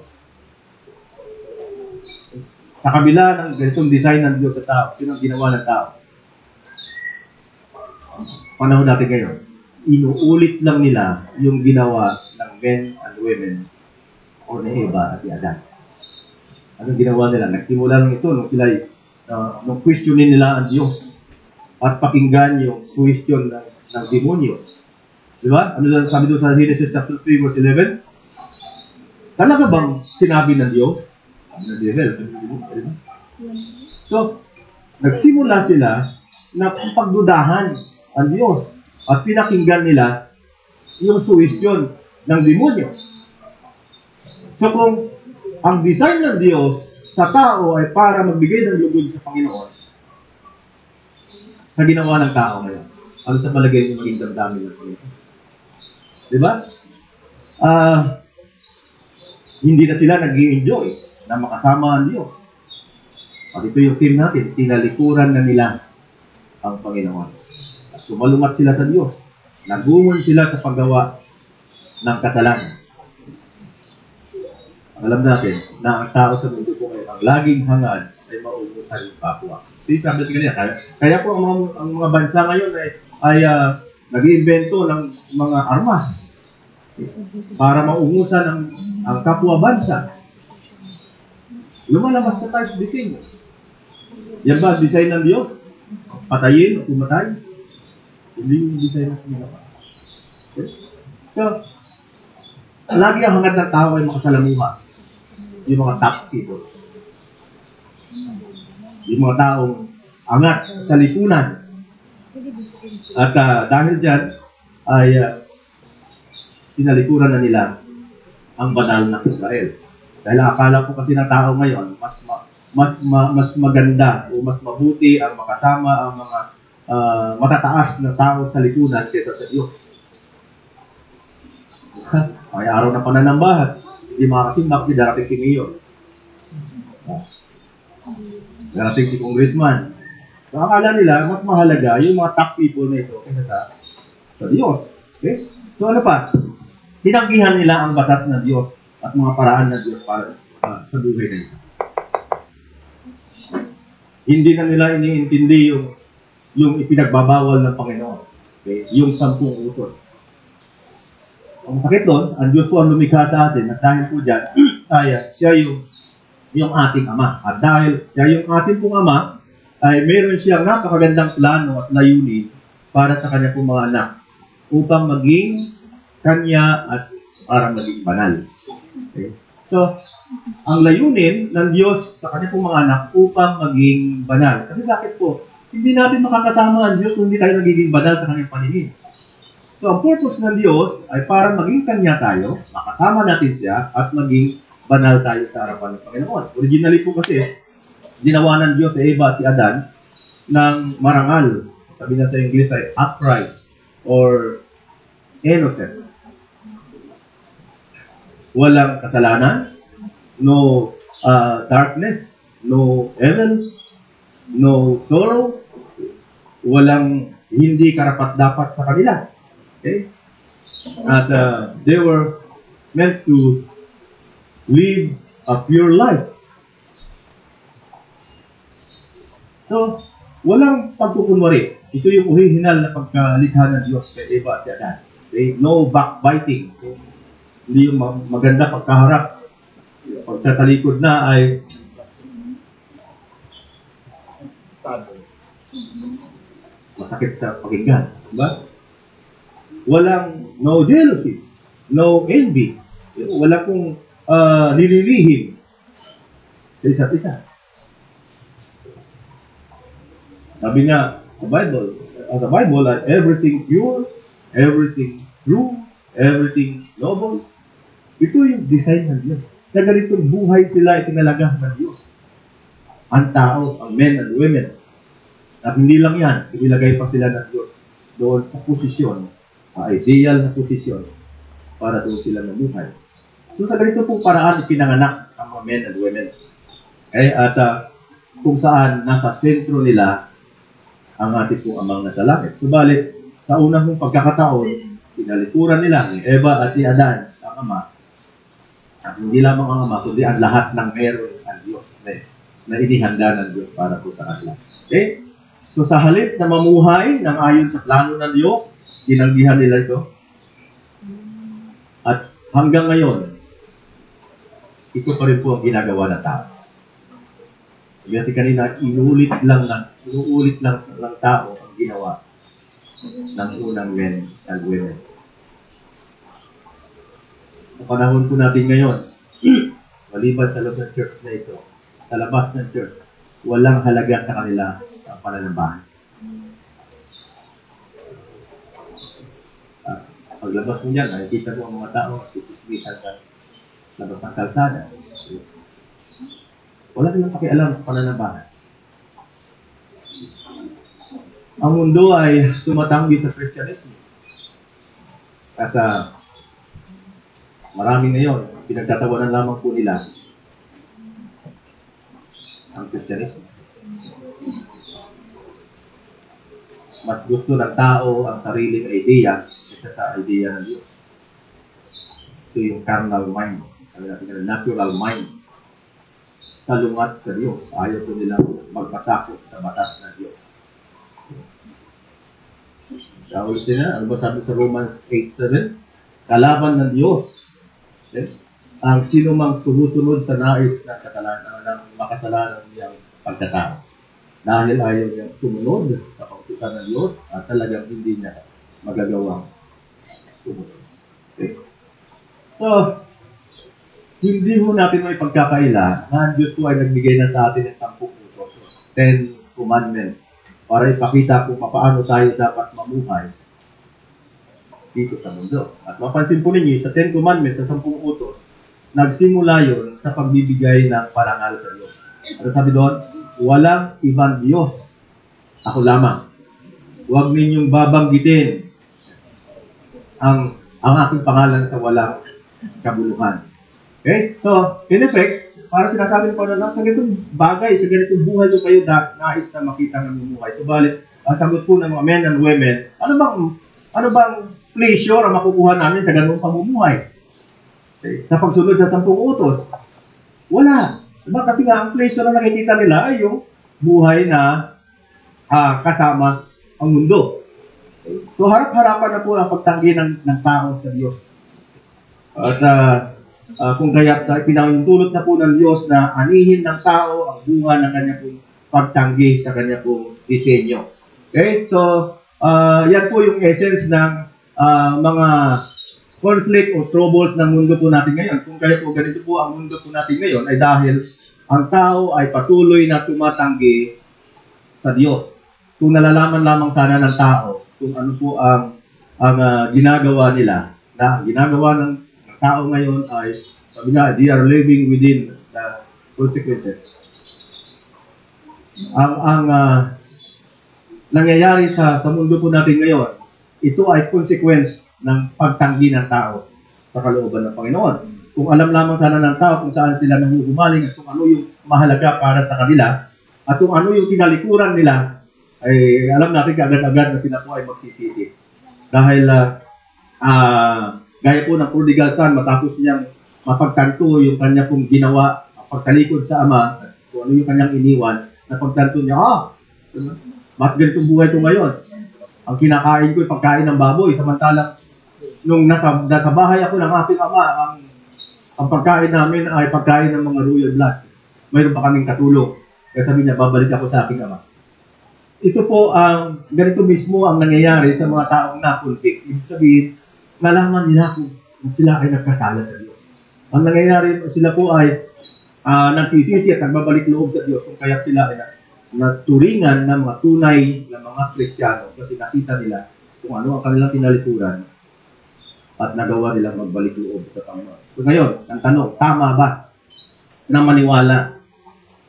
Sa kabila ng ganitong design ng Diyos sa tao, yun ang ginawa ng tao. Panahon natin ngayon, inuulit lang nila yung ginawa ng men and women o ni Eva at ni Adan. Anong ginawa nila? Nagsimula lang ito nung sila nung questionin nila ang Diyos at pakinggan yung question ng demonyo. Di ba? Ano lang sabi doon sa Genesis chapter 3 verse 11? Talaga bang sinabi ng Diyos? Ng devil. So, nagsimula sila na pagdudahan ang Diyos at pinakinggan nila yung suwisyon ng demonyo. So kung ang design ng Diyos sa tao ay para magbigay ng lugod sa Panginoon, sa ginawa ng tao ngayon, ano sa palagay yung maging damdamin ng Panginoon? Diba? Hindi na sila nag-i-enjoy na makasama ang Diyos. At ito yung team natin, tinalikuran na nila ang Panginoon. At sumalungat sila sa Diyos. Nagumon sila sa paggawa ng kasalanan. Alam natin na ang tao sa mundo po ay ang laging hangad ay mauusan ng kapwa. Sabi natin kanina, kaya po ang mga bansa ngayon ay nag-iimbento ng mga armas para maungusan ang kapwa bansa. Lumalabas na tayo sa disenyo. Yan ba ang design ng Diyos? Patayin o pumatay? Hindi yung design ng Diyos. Okay? So, lagi ang hangad ng tao ay makasalamuha. Yung mga top people. Yung mga taong angat sa lipunan. At dahil dyan, ay sinalikuran na nila ang banal ng Israel. Dahil akala ko kasi ng tao ngayon, mas maganda o mas mabuti ang makasama ang mga matataas na tao sa lipunan kaysa sa Diyos. Ay araw na pananambahan, hindi makasimbak, hindi darating si Mayor. Darating si Congressman. So, akala nila, mas mahalaga yung mga top people na ito kaysa sa Diyos. Okay? So, ano pa? Tinanggihan nila ang batas ng Diyos at mga paraan ng Diyos para sa buhay na ito. Hindi na nila iniintindi yung ipinagbabawal ng Panginoon. Okay? Yung 10 utos. Ang sakit doon, ang Diyos po ang lumikha sa atin at dahil po dyan, siya yung ating Ama. At dahil siya yung ating pong Ama, ay meron siyang napakagandang plano at layunin para sa kanya pong mga anak upang maging kanya at para maging banal. Okay? So, ang layunin ng Diyos sa kanya pong mga anak upang maging banal. Kasi bakit po? Hindi natin makakasama ang Diyos kung hindi tayo nagiging banal sa kanyang paningin. So, ang purpose ng Diyos ay para maging kanya tayo, makasama natin siya, at maging banal tayo sa harapan ng Panginoon. Originally po kasi, ginawa ng Diyos si Eva at si Adan ng marangal. Sabi na sa English ay upright or innocent. Walang kasalanan, no darkness, no evil, no sorrow, walang hindi karapat-dapat sa kanila. Okay? At they were meant to live a pure life. So, walang pagkukunwari. Ito yung original na pagkalikha ng Diyos kay Eva at si Adan. Okay? No backbiting. Hindi yung maganda pagkaharap. Pagkatalikod na ay masakit sa pakinggan. Diba? Walang no jealousy, no envy. Wala kong nililihim sa isa't isa. Sabi nga, the Bible, everything pure, everything true, everything noble. Ito yung design ng Diyos. Sa ganitong buhay sila itinalaga ng Diyos. Ang tao, ang men and women. At hindi lang yan, inilagay pa sila ng Diyos doon sa posisyon, ideal na posisyon para doon sila mamuhay. So sa ganito pong paraan pinanganak ang mga men and women. Okay? At kung saan nasa sentro nila ang ating pong amang nasa langit. Subalit, sa unang pong pagkakataon, pinalikuran nila ni Eva at si Adan, ang ama. At hindi lamang ang ama, kundi ang lahat ng meron ang Diyos na inihanda ng Diyos para po sa kanila. Okay? So sa halip na mamuhay ng ayon sa plano ng Diyos, ginanggihan nila ito. At hanggang ngayon, ito pa rin po ang ginagawa ng tao. Kasi kanina, inuulit lang ng tao ang ginawa ng unang men and women. Sa panahon po natin ngayon, maliban sa loob ng church na ito, sa labas ng church, walang halaga sa kanila ang pananambahan. Paglabas mo yan, nakikita mo ang mga tao sisimitan sa labas ng kalsada. Wala nilang pakialam sa pananambahan. Ang mundo ay tumatanggi sa Kristyanismo. At marami ngayon, pinagtatawanan lamang po nila ang Kristyanismo. Mas gusto ng tao ang sariling idea kaysa sa idea ng Diyos. Ito yung carnal mind. Sabi natin, natural mind. Salungat sa Diyos. Ayaw po nilang magpasakot sa batas ng Diyos. Dahil sila, ano ba sabi sa Romans 8:7? Kalaban ng Diyos. Okay? Ang sino mang sumusunod sa nais ng makasalanan niyang pagkatao. Dahil ayaw niyang sumunod sa kautusan ng Diyos at talagang hindi niya magagawang sumunod. Okay? So, hindi ho natin may pagkakaila na ang Diyos po ay nagbigay na sa atin ng 10 utos, 10 commandments, para ipakita kung paano tayo dapat mamuhay dito sa mundo. At mapansin po ninyo, sa 10 commandments, sa 10 utos, nagsimula yon sa pagbibigay ng parangal sa Diyos. Ano sabi doon? Walang ibang Diyos. Ako lamang. Huwag ninyong babanggitin ang aking pangalan sa walang kabuluhan. Okay? So, in effect, para sinasabi ko na sa ganitong bagay, sa ganitong buhay ko kayo nais na makita ng bumuhay. Subalit, ang sagot po ng mga men and women, ano bang pleasure ang makukuha namin sa ganung pamumuhay? Okay? Sa pagsunod sa 10 utos, wala. Diba? Kasi nga, ang pleasure na nakikita nila ay yung buhay na kasama ang mundo. Okay? So, harap-harapan na po ang pagtanggi ng tao sa Diyos. At kung kaya pinahintulot na po ng Diyos na anihin ng tao ang bunga ng kanya pong pagtanggi sa kanya pong disenyo. Okay? So, yan po yung essence ng mga conflict o troubles ng mundo po natin ngayon. Kung kaya po ganito po ang mundo po natin ngayon ay dahil ang tao ay patuloy na tumatanggi sa Diyos. Kung nalalaman lamang sana ng tao kung ano po ang ginagawa nila, na ginagawa ng tao ngayon ay Sabi nga, they are living within the consequences. Ang nangyayari sa mundo po natin ngayon, ito ay consequence ng pagtanggi ng tao sa kalooban ng Panginoon. Kung alam lamang sana ng tao kung saan sila nanguhumaling at kung ano yung mahalaga para sa kanila, at kung ano yung tinalikuran nila, ay alam natin kaagad-agad na sila po ay magsisisi. Dahil gaya po ng prodigal son, matapos niyang mapagtanto yung kanya pong ginawa, pagtalikod sa ama, at kung ano yung kanyang iniwan, napagtanto niya, bakit ganitong buhay ko ngayon? Ang kinakain ko ay pagkain ng baboy, samantalang nung nasa bahay ako ng aking ama, ang pagkain namin ay pagkain ng mga royal blood. Mayroon pa kaming katulong. Kaya sabi niya, babalik ako sa aking ama. Ito po ganito mismo ang nangyayari sa mga taong napuntik. Ibig sabihin, nalaman nila kung sila ay nagkasala sa Diyos. Ang nangyayari, sila po ay nagsisisi at nagbabalik loob sa Diyos kung kaya sila ay naturingan ng mga tunay na mga Kristiyano kasi nakita nila kung ano ang kanilang tinalikuran at nagawa nilang magbalik loob sa Panginoon. So ngayon, ang tanong, tama ba na maniwala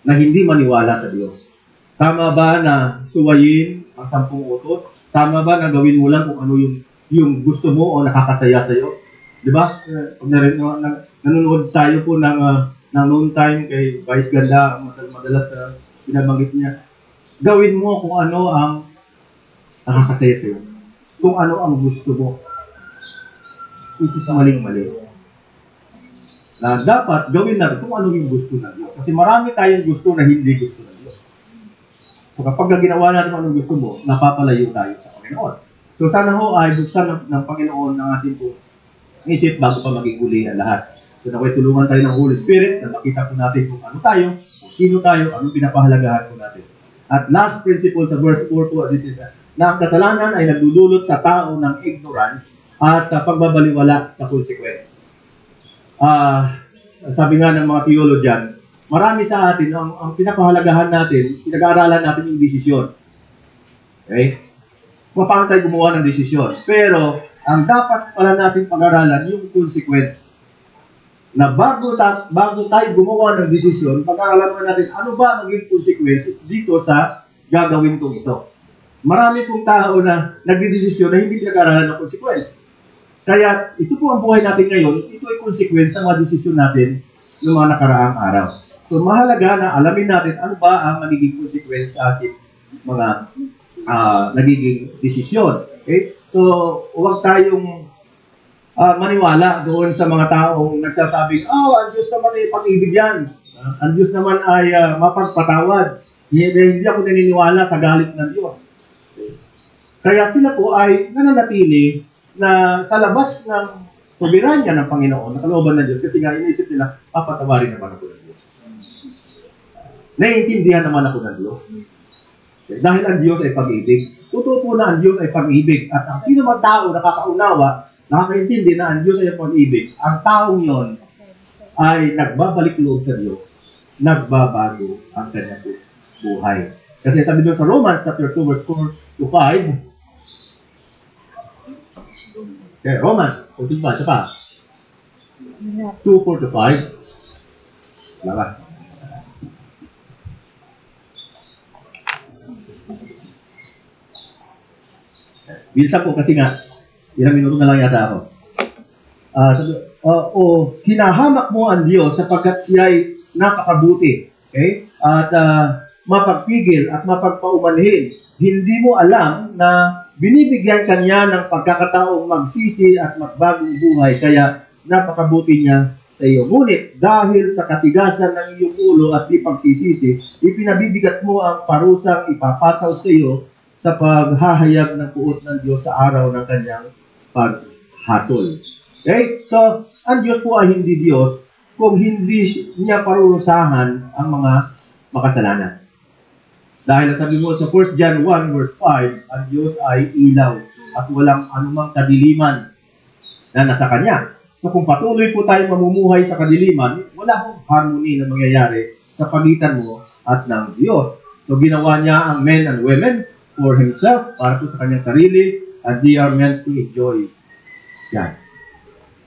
na hindi maniwala sa Diyos? Tama ba na suwayin ang 10 utos? Tama ba na gawin mo lang kung ano yung gusto mo o nakakasaya sa iyo? Di ba? Nanonood tayo po ng noon time kay Vice Ganda, madalas binabanggit niya. Gawin mo kung ano ang nakakasaya sa iyo. Kung ano ang gusto mo. It is maling-mali. Na dapat gawin natin kung ano yung gusto ng Diyos. Kasi marami tayong gusto na hindi gusto ng Diyos. So kapag ginawa natin kung anong gusto mo, napapalayo tayo sa Panginoon. So sana ho ay buksan ng Panginoon ng ating po isip bago pa maging huli ang lahat. So naway tulungan tayo ng Holy Spirit na makita po natin kung ano tayo, kung sino tayo, anong pinapahalagahan po natin. At last principle sa verse 4 po, this is na ang kasalanan ay nagdudulot sa tao ng ignorance at sa pagbabaliwala sa consequence. Sabi nga ng mga theologian, marami sa atin, ang pinapahalagahan natin, pinag-aaralan natin yung desisyon. Okay? Paano tayo gumawa ng desisyon? Pero, ang dapat pala natin pag-aralan yung consequence. Na bago tayo gumawa ng desisyon, pag-aralan natin ano ba ang maging consequence dito sa gagawin kong ito. Marami pong tao na nagdidesisyon na hindi pinag-aralan ng consequence. Kaya ito po ang buhay natin ngayon, ito ay consequence sa mga desisyon natin ng mga nakaraang araw. So mahalaga na alamin natin ano ba ang magiging consequence sa ating mga nagiging desisyon. Okay? So huwag tayong maniwala doon sa mga taong nagsasabing, ang Diyos naman ay pag-ibig yan. Ang Diyos naman ay mapagpatawad. Hindi ako naniniwala sa galit ng Diyos. Kaya sila po ay nananatili na sa labas ng soberanya ng Panginoon, na kalooban ng Diyos, kasi nga iniisip nila, papatawarin naman ako ng Diyos. Naiintindihan naman ako ng Diyos. Dahil ang Diyos ay pag-ibig. Totoo po na ang Diyos ay pag-ibig. At ang sino man tao nakakaunawa, nakakaintindi na ang Diyos ay pag-ibig, ang taong yon ay nagbabalik loob sa Diyos, nagbabago ang kanyang buhay. Kasi sabi doon sa Romans chapter 2 verse 4 to 5, okay, Romans, kung tigba, isa pa. 2, 4 to 5. Wala ba? Bilsa po kasi nga, ilang minuto na lang yata ako. Hinahamak mo ang Diyos sapagkat siya ay napakabuti. Okay? At mapagpigil at mapagpaumanhin. Hindi mo alam na binibigyan kanya ng pagkakataong magsisi at magbagong buhay, kaya napakabuti niya sa iyo. Ngunit dahil sa katigasan ng iyong ulo at di pagsisisi, ipinabibigat mo ang parusang ipapataw sa iyo sa paghahayag ng puot ng Diyos sa araw ng kanyang paghatol. Okay? So, ang Diyos po ay hindi Diyos kung hindi niya parurusahan ang mga makasalanan. Dahil sabi mo sa 1 John 1 verse 5, ang Diyos ay ilaw at walang anumang kadiliman na nasa Kanya. So kung patuloy po tayo mamumuhay sa kadiliman, wala hong harmony na mangyayari sa pagitan mo at ng Diyos. So ginawa niya ang men and women for Himself, para po sa Kanyang sarili, and they are meant to enjoy God.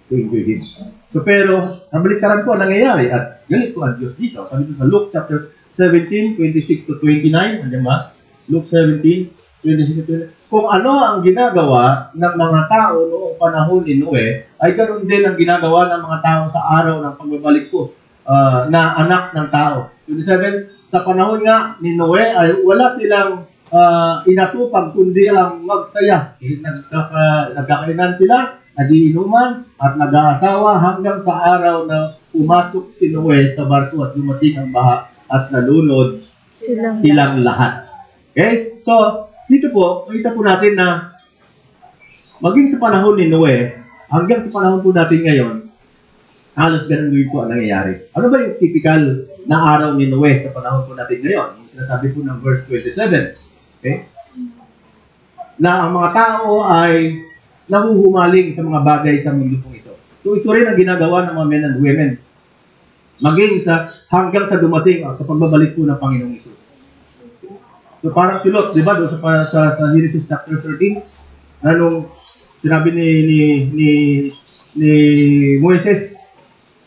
To enjoy Him. So pero, ang baliktaran po ang nangyayari at ganito ang Diyos dito. Sabi dito sa Luke chapter 17, 26 to 29, andiyan ba? Luke 17, 26 to 29. Kung ano ang ginagawa ng mga tao noong panahon ni Noe, ay ganoon din ang ginagawa ng mga tao sa araw ng pagbabalik ko na anak ng tao. 27, sa panahon nga ni Noe ay wala silang inatupag kundi ang magsaya. Nagkakainan sila, nagiinuman at nag-aasawa hanggang sa araw na pumasok si Noe sa barko at dumating ang baha at nalunod silang lahat. Okay? So, dito po, makita po natin na maging sa panahon ni Noe, hanggang sa panahon po natin ngayon, halos ganun din po ang nangyayari. Ano ba yung typical na araw ni Noe sa panahon po natin ngayon? Yung sinasabi po ng verse 27. Okay? Na ang mga tao ay nahuhumaling sa mga bagay sa mundo po ito. So ito rin ang ginagawa ng mga men and women. Maging sa hanggang sa dumating sa pagbabalik po ng Panginoong Isus. So parang si Lot, di ba, doon sa Genesis chapter 13, nung sinabi ni Moises,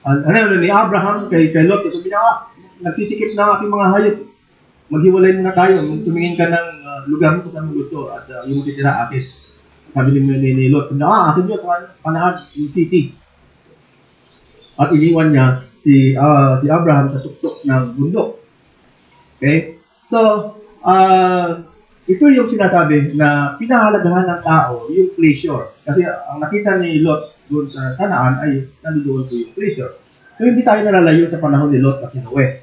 ni Abraham kay Lot, sabi niya, nagsisikip na ang aking mga hayop. Maghiwalay muna tayo, tumingin ka ng lugar mo kung saan mo gusto at yung titira akin. Sabi ni Lot, akin Diyos, Kanaan, yung city. At iniwan niya si Abraham sa tuktok ng bundok. Okay? So, ito yung sinasabi na pinahalagahan ng tao yung pleasure. Kasi ang nakita ni Lot doon sa Kanaan ay nandoon po yung pleasure. So hindi tayo nalalayo sa panahon ni Lot at ni Noe.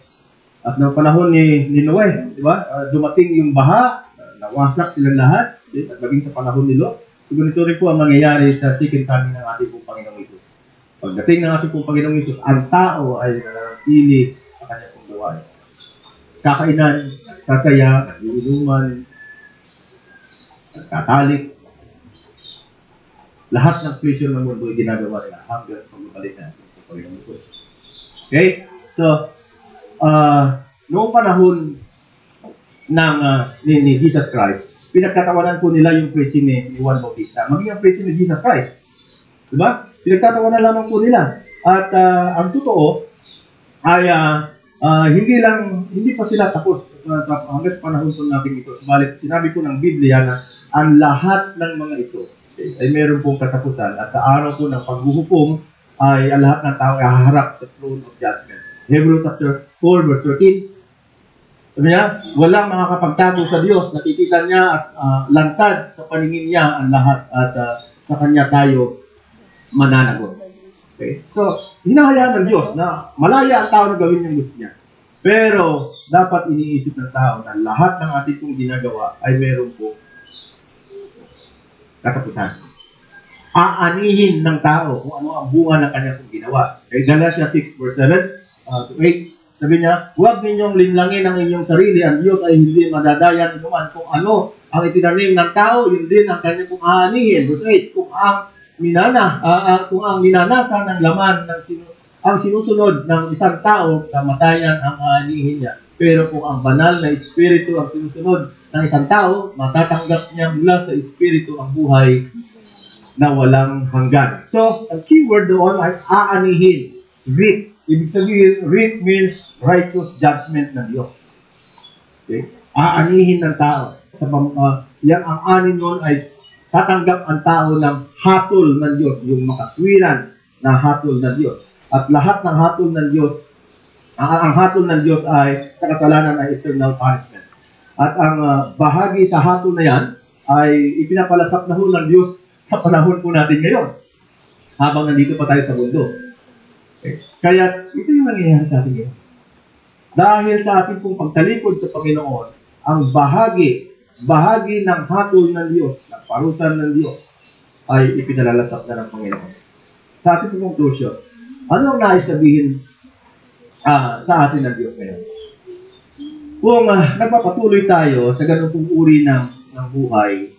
At ng panahon ni Noe, di ba? Dumating yung baha, nawasak silang lahat, at maging sa panahon ni Lot. So ganito rin po ang mangyayari sa second coming ng ating pong Panginoong Isus. Pagdating ng ating pong Panginoong Isus, ang tao ay nananatili sa kanyang pong buhay. Kakainan, kasaya, inuman, tatalik. Lahat ng pleasure ng mundo ay ginagawa nila hanggang pagbabalik na sa Panginoong Isus. Okay? So, noong panahon ng ni Jesus Christ, pinagtatawanan po nila yung preaching ni Juan Bautista. Maging ang preaching ni Jesus Christ. Diba? Pinagtatawanan lamang po nila. At ang totoo ay hindi pa sila tapos hanggang sa panahon po natin ito. Subalit, sinabi po ng Biblia na ang lahat ng mga ito ay meron pong katapusan. At sa araw po ng paghuhukom ay ang lahat ng tao ay haharap sa throne of judgment. Hebrews chapter 4 verse 13. Sabi niya, walang makakapagtago sa Diyos. Nakikita niya at lantad sa paningin niya ang lahat at sa Kanya tayo mananagot. Okay? So, hinahayaan ng Diyos na malaya ang tao na gawin yung gusto niya. Pero, dapat iniisip ng tao na lahat ng ating kong ginagawa ay meron po katapusan. Aanihin ng tao kung ano ang bunga ng kanyang kong ginawa. Okay? Galatia 6 verse 7 to 8, sabi niya, huwag ninyong linlangin ang inyong sarili. Ang Diyos ay hindi madadayan naman kung ano ang itinanim ng tao, yun din ang kanyang kong aanihin. Verse 8, kung ang minanasa ng laman ang sinusunod ng isang tao, kamatayan ang aanihin niya. Pero kung ang banal na espiritu ang sinusunod ng isang tao, matatanggap niya mula sa espiritu ang buhay na walang hanggan. So, ang keyword doon ay aanihin. Reap. Ibig sabihin, reap means righteous judgment ng Diyos. Okay? Aanihin ng tao. Yan ang anin nun ay tatanggap ang tao ng hatol ng Diyos, yung makatwiran na hatol ng Diyos. At lahat ng hatol ng Diyos, ang hatol ng Diyos ay sa kasalanan ay eternal punishment. At ang bahagi sa hatol na yan ay ipinapalasap na ho ng Diyos sa panahon po natin ngayon, habang nandito pa tayo sa mundo. Okay. Kaya ito yung nangyayari sa atin ngayon. Dahil sa ating pong pagtalikod sa Panginoon, ang bahagi ng hatol ng Diyos, ng parusan ng Diyos, ay ipinalalasap na ng Panginoon. Sa ating pong conclusion, ano ang nais sabihin sa atin ng Diyos ngayon? Kung nagpapatuloy tayo sa ganun pong uri ng buhay,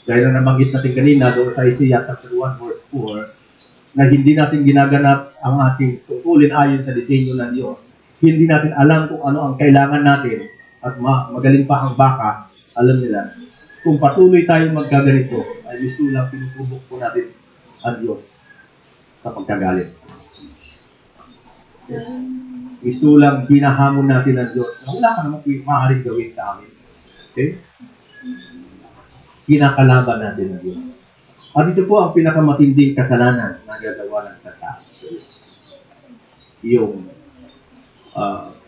gaya na nabanggit natin kanina doon sa Isaiah chapter 1 verse 4, na hindi natin ginaganap ang ating tungkulin ayon sa disenyo ng Diyos. Hindi natin alam kung ano ang kailangan natin at magaling pa ang baka, alam nila. Kung patuloy tayong magkaganito, ay gusto lang pinupubok po natin ang Diyos. sa pagkagalit. Gusto lang hinahamon natin ng Diyos na wala ka namang maaaring gawin sa amin. Okay? Kinakalaban natin ng Diyos. At ito po ang pinakamatinding kasalanan na gagawa ng tao. Yung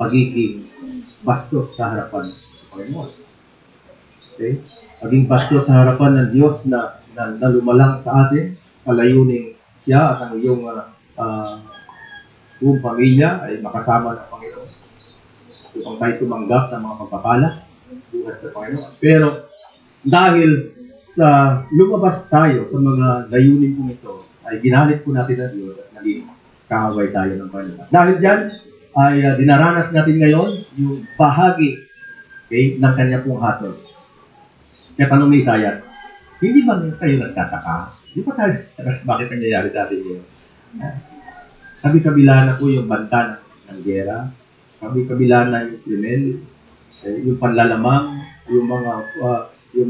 pagiging bastos sa harapan ng Panginoon. Okay? Pagiging bastos sa harapan ng Diyos na lumalang sa atin, palayunin siya at ang iyong buong pamilya ay makasama ng Panginoon. Upang tayo tumanggap ng mga pagpapala buhat sa Panginoon. Pero dahil sa lumabas tayo sa mga layunin kong ito, ay ginalit po natin ang Diyos at naging kaaway tayo ng Panginoon. Dahil dyan, ay dinaranas natin ngayon yung bahagi ng kanya pong hatol. Kaya tanong ni Isaias, hindi ba kayo nagtataka? Hindi ba tayo nagtataka bakit nangyayari sa atin yun? Sabi-kabila na po yung banta ng gera, sabi-kabila na yung krimen, yung panlalamang, yung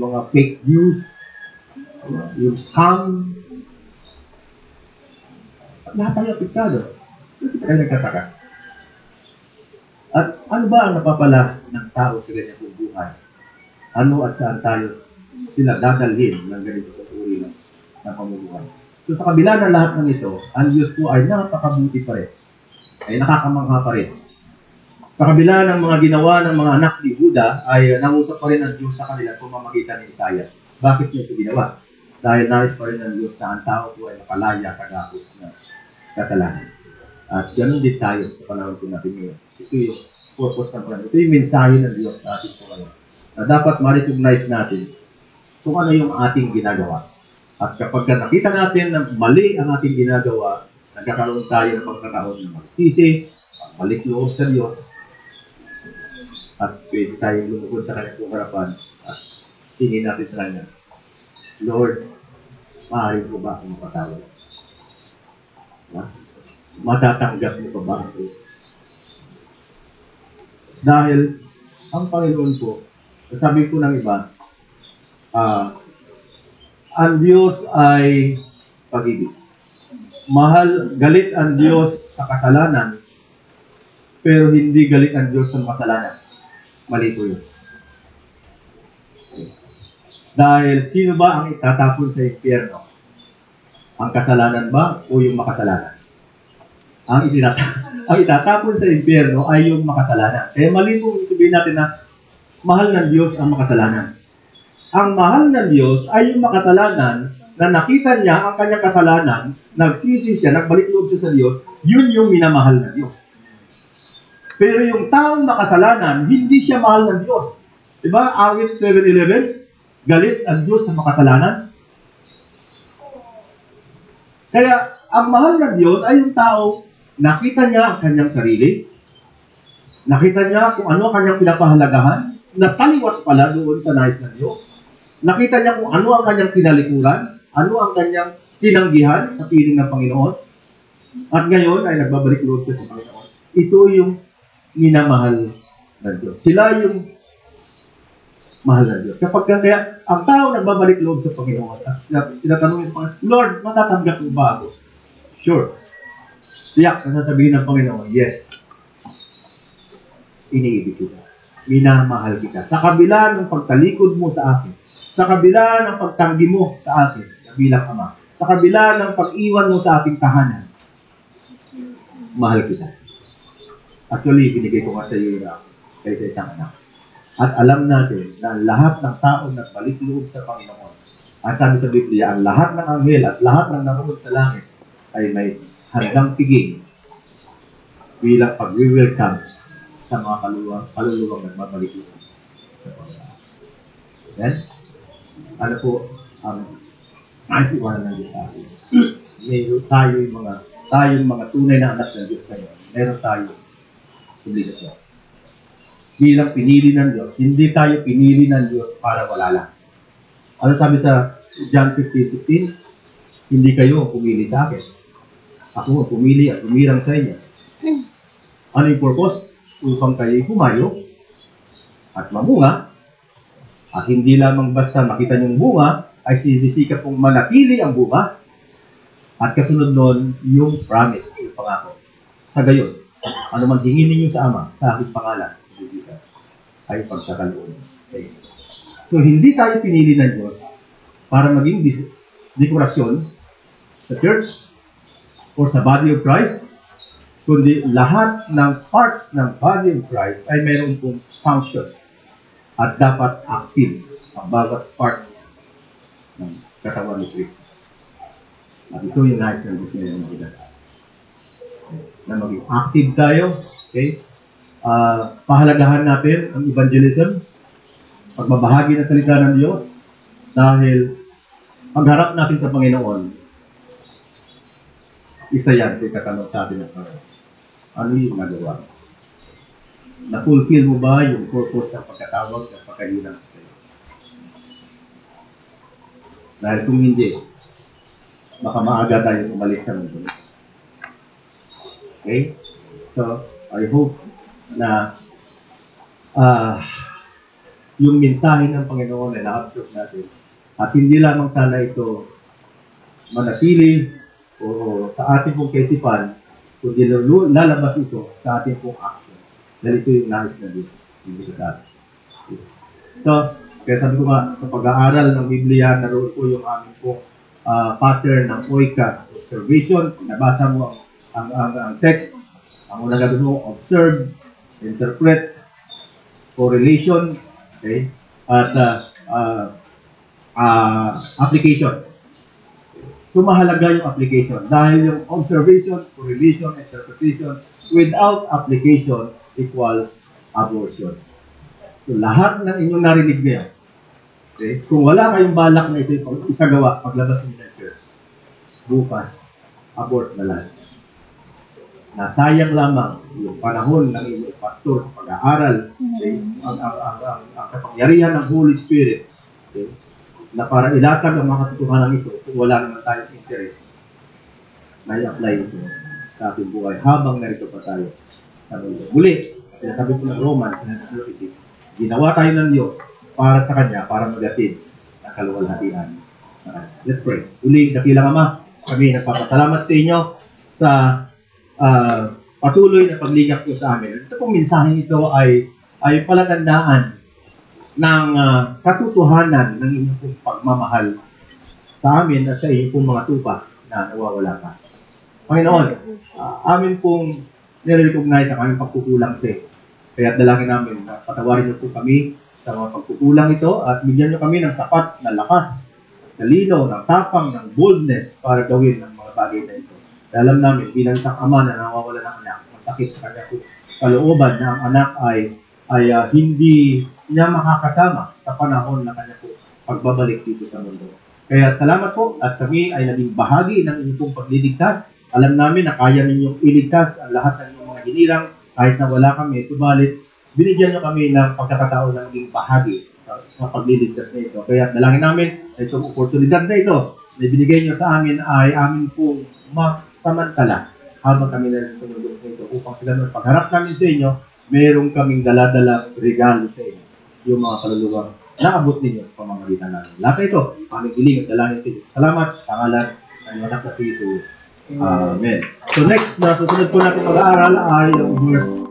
mga fake news, yung scam. Lahat tayo apektado. Hindi tayo nagtataka. At ano ba ang napapala ng tao sa kanyang buhay? Ano at saan tayo sila dadalhin ng ganito sa uri ng pamumuhay? So sa kabila ng lahat ng ito, ang Diyos po ay napakabuti pa rin. Ay nakakamangha pa rin. Sa kabila ng mga ginawa ng mga anak ni Juda, ay nangusap pa rin ang Diyos sa kanila kung mamagitan ni Isaias. Bakit niya ito ginawa? Dahil nais pa rin ng Diyos na ang tao po ay makalaya kagapos ng kasalanan. At ganoon din tayo sa panahon po natin ngayon. Ito yung purpose ng Panginoon. Ito yung mensahe ng Diyos sa ating po ngayon. Na dapat ma-recognize natin kung ano yung ating ginagawa. At kapag nakita natin na mali ang ating ginagawa, nagkakaroon tayo ng pagkakaroon ng magsisi, balik loob sa Diyos, at pwede tayo lumukod sa kanyang harapan at tingin natin sa kanya, Lord, maaari ko ba akong mapatawad? Matatanggap mo pa ba ako? Dahil ang Panginoon po, sabi ko ng iba, ang Diyos ay pag-ibig. Galit ang Diyos sa kasalanan, pero hindi galit ang Diyos sa kasalanan. Mali po yun. Dahil sino ba ang itatapon sa impyerno? Ang kasalanan ba o yung makasalanan? Ang itatapon sa impyerno ay yung makasalanan. Kaya mali po sabihin natin na mahal ng Diyos ang makasalanan. Ang mahal ng Diyos ay yung makasalanan na nakita niya ang kanyang kasalanan, nagsisi siya, nagbalik loob siya sa Diyos, yun yung minamahal ng Diyos. Pero yung taong makasalanan, hindi siya mahal ng Diyos. Diba? Awit 7:11, galit ang Diyos sa makasalanan. Kaya, ang mahal ng Diyos ay yung tao, nakita niya ang kanyang sarili, nakita niya kung ano ang kanyang pinapahalagahan, nataliwas pala doon sa nais ng Diyos. Nakita niya kung ano ang kanyang kinalikuran, ano ang kanyang tinanggihan sa piling ng Panginoon. At ngayon ay nagbabalik loob siya sa Panginoon. Ito yung minamahal ng Diyos. Sila yung mahal ng Diyos. Kapag kaya ang tao nagbabalik loob sa Panginoon at sinatanong yung Panginoon, Lord, matatanggap mo ba ako? Sure. Tiyak na sasabihin ng Panginoon, yes. Iniibig kita. Minamahal kita. Sa kabila ng pagtalikod mo sa akin, sa kabila ng pagtanggi mo sa akin, bilang Ama, sa kabila ng pag-iwan mo sa aking tahanan, mahal kita. Actually, binigay ko nga sa iyo na kaysa isang anak. At alam natin na lahat ng tao nagbalik loob sa Panginoon. At sabi sa Biblia, ang lahat ng anghel at lahat ng naroon sa langit ay may handang tiging bilang pag-welcome sa mga kaluluwang nagbabalik loob sa Panginoon. Then, ano po ang naisiwanan ng Diyos sa atin? Meron tayong mga tunay na anak ng Diyos ngayon. Meron tayong obligasyon. Bilang pinili ng Diyos, hindi tayo pinili ng Diyos para wala lang. Ano sabi sa John 15:16? Hindi kayo pumili sa akin. Ako ang pumili at umirang sa inyo. Ano yung purpose? Upang kayo humayo at mamunga. At hindi lamang basta makita niyong bunga, ay sinisikap kong manatili ang bunga. At kasunod nun, yung promise, yung pangako. Sa gayon, ano man hingin ninyo sa Ama, sa aking pangalan, ay pagkakaloob. Okay. So, hindi tayo pinili ng Diyos para maging dekorasyon sa church o sa body of Christ, kundi lahat ng parts ng body of Christ ay mayroon pong function at dapat active ang bawat part ng katawan ni Kristo. At ito yung nais ng gusto nila mga na maging active tayo. Okay? Pahalagahan natin ang evangelism, pagbabahagi ng salita ng Diyos, dahil pagharap natin sa Panginoon, isa yan sa ikatanong sa atin ng Panginoon. Ano yung nagawa? Na-fulfill mo ba yung purpose ng pagkatawag at pagkalinang sa iyo? Dahil kung hindi, baka maaga tayo umalis sa mundo. Okay? So, I hope na yung mensahe ng Panginoon ay na-absorb natin. At hindi lamang sana ito manatili o sa ating pong kaisipan, kundi lalabas ito sa ating pong action. Dahil ito yung nais na Diyos. So, kaya sabi ko nga, sa pag-aaral ng Biblia, naroon po yung aming pong pattern ng OICA, observation. Nabasa mo ang text. Ang unang gagawin mo, observe, interpret, correlation, okay? At application. So, mahalaga yung application. Dahil yung observation, correlation, interpretation, without application equals abortion. So, lahat ng inyong narinig ngayon, okay? Kung wala kayong balak na ito isagawa paglabas ng church, bukas, abort na lang. Nasayang lamang yung panahon ng inyong pastor sa pag-aaral, okay? Ang kapangyarihan ng Holy Spirit, okay? Na para ilatag ang mga katotohanan ito kung wala naman tayong interest na i-apply ito sa ating buhay habang narito pa tayo sa mundo. Muli, sinasabi ko ng Romans, ginawa tayo ng Diyos para sa Kanya, para magatid ang kaluwalhatian. Let's pray. Uli, dakilang Ama, kami nagpapasalamat sa inyo sa patuloy na paglingap ko sa amin. Ito pong mensahe ito ay palatandaan ng katotohanan ng inyong pong pagmamahal sa amin at sa inyong pong mga tupa na nawawala pa. Panginoon, amin pong nire-recognize ang aming pagkukulang sa iyo. Kaya dalangin namin na patawarin niyo po kami sa mga pagkukulang ito at bigyan niyo kami ng sapat na lakas, ng lino, ng tapang, ng boldness para gawin ang mga bagay na ito. Dahil alam namin, bilang isang ama na nawawala ng anak, masakit sa kanya po kalooban na ang anak ay hindi niya makakasama sa panahon na kanya po pagbabalik dito sa mundo. Kaya salamat po at kami ay naging bahagi ng inyong pagliligtas. Alam namin na kaya ninyong iligtas ang lahat ng inyong mga hinirang kahit na wala kami. Subalit, binigyan niyo kami ng pagkakataon na naging bahagi sa pagliligtas na ito. Kaya dalangin namin na itong oportunidad na ito na binigay niyo sa amin ay amin pong masamantala habang kami na sa mundo ito upang sila ng pagharap namin sa inyo, mayroong kaming daladalang regalo sa inyo. Yung mga kaluluwang naabot ninyo sa pamamagitan namin. Lahat ito, aming hiling at dalangin sa inyo. Salamat sa ngalan ng anak na si Jesus. Amen. So next, na susunod po natin mag-aaral ay yung verse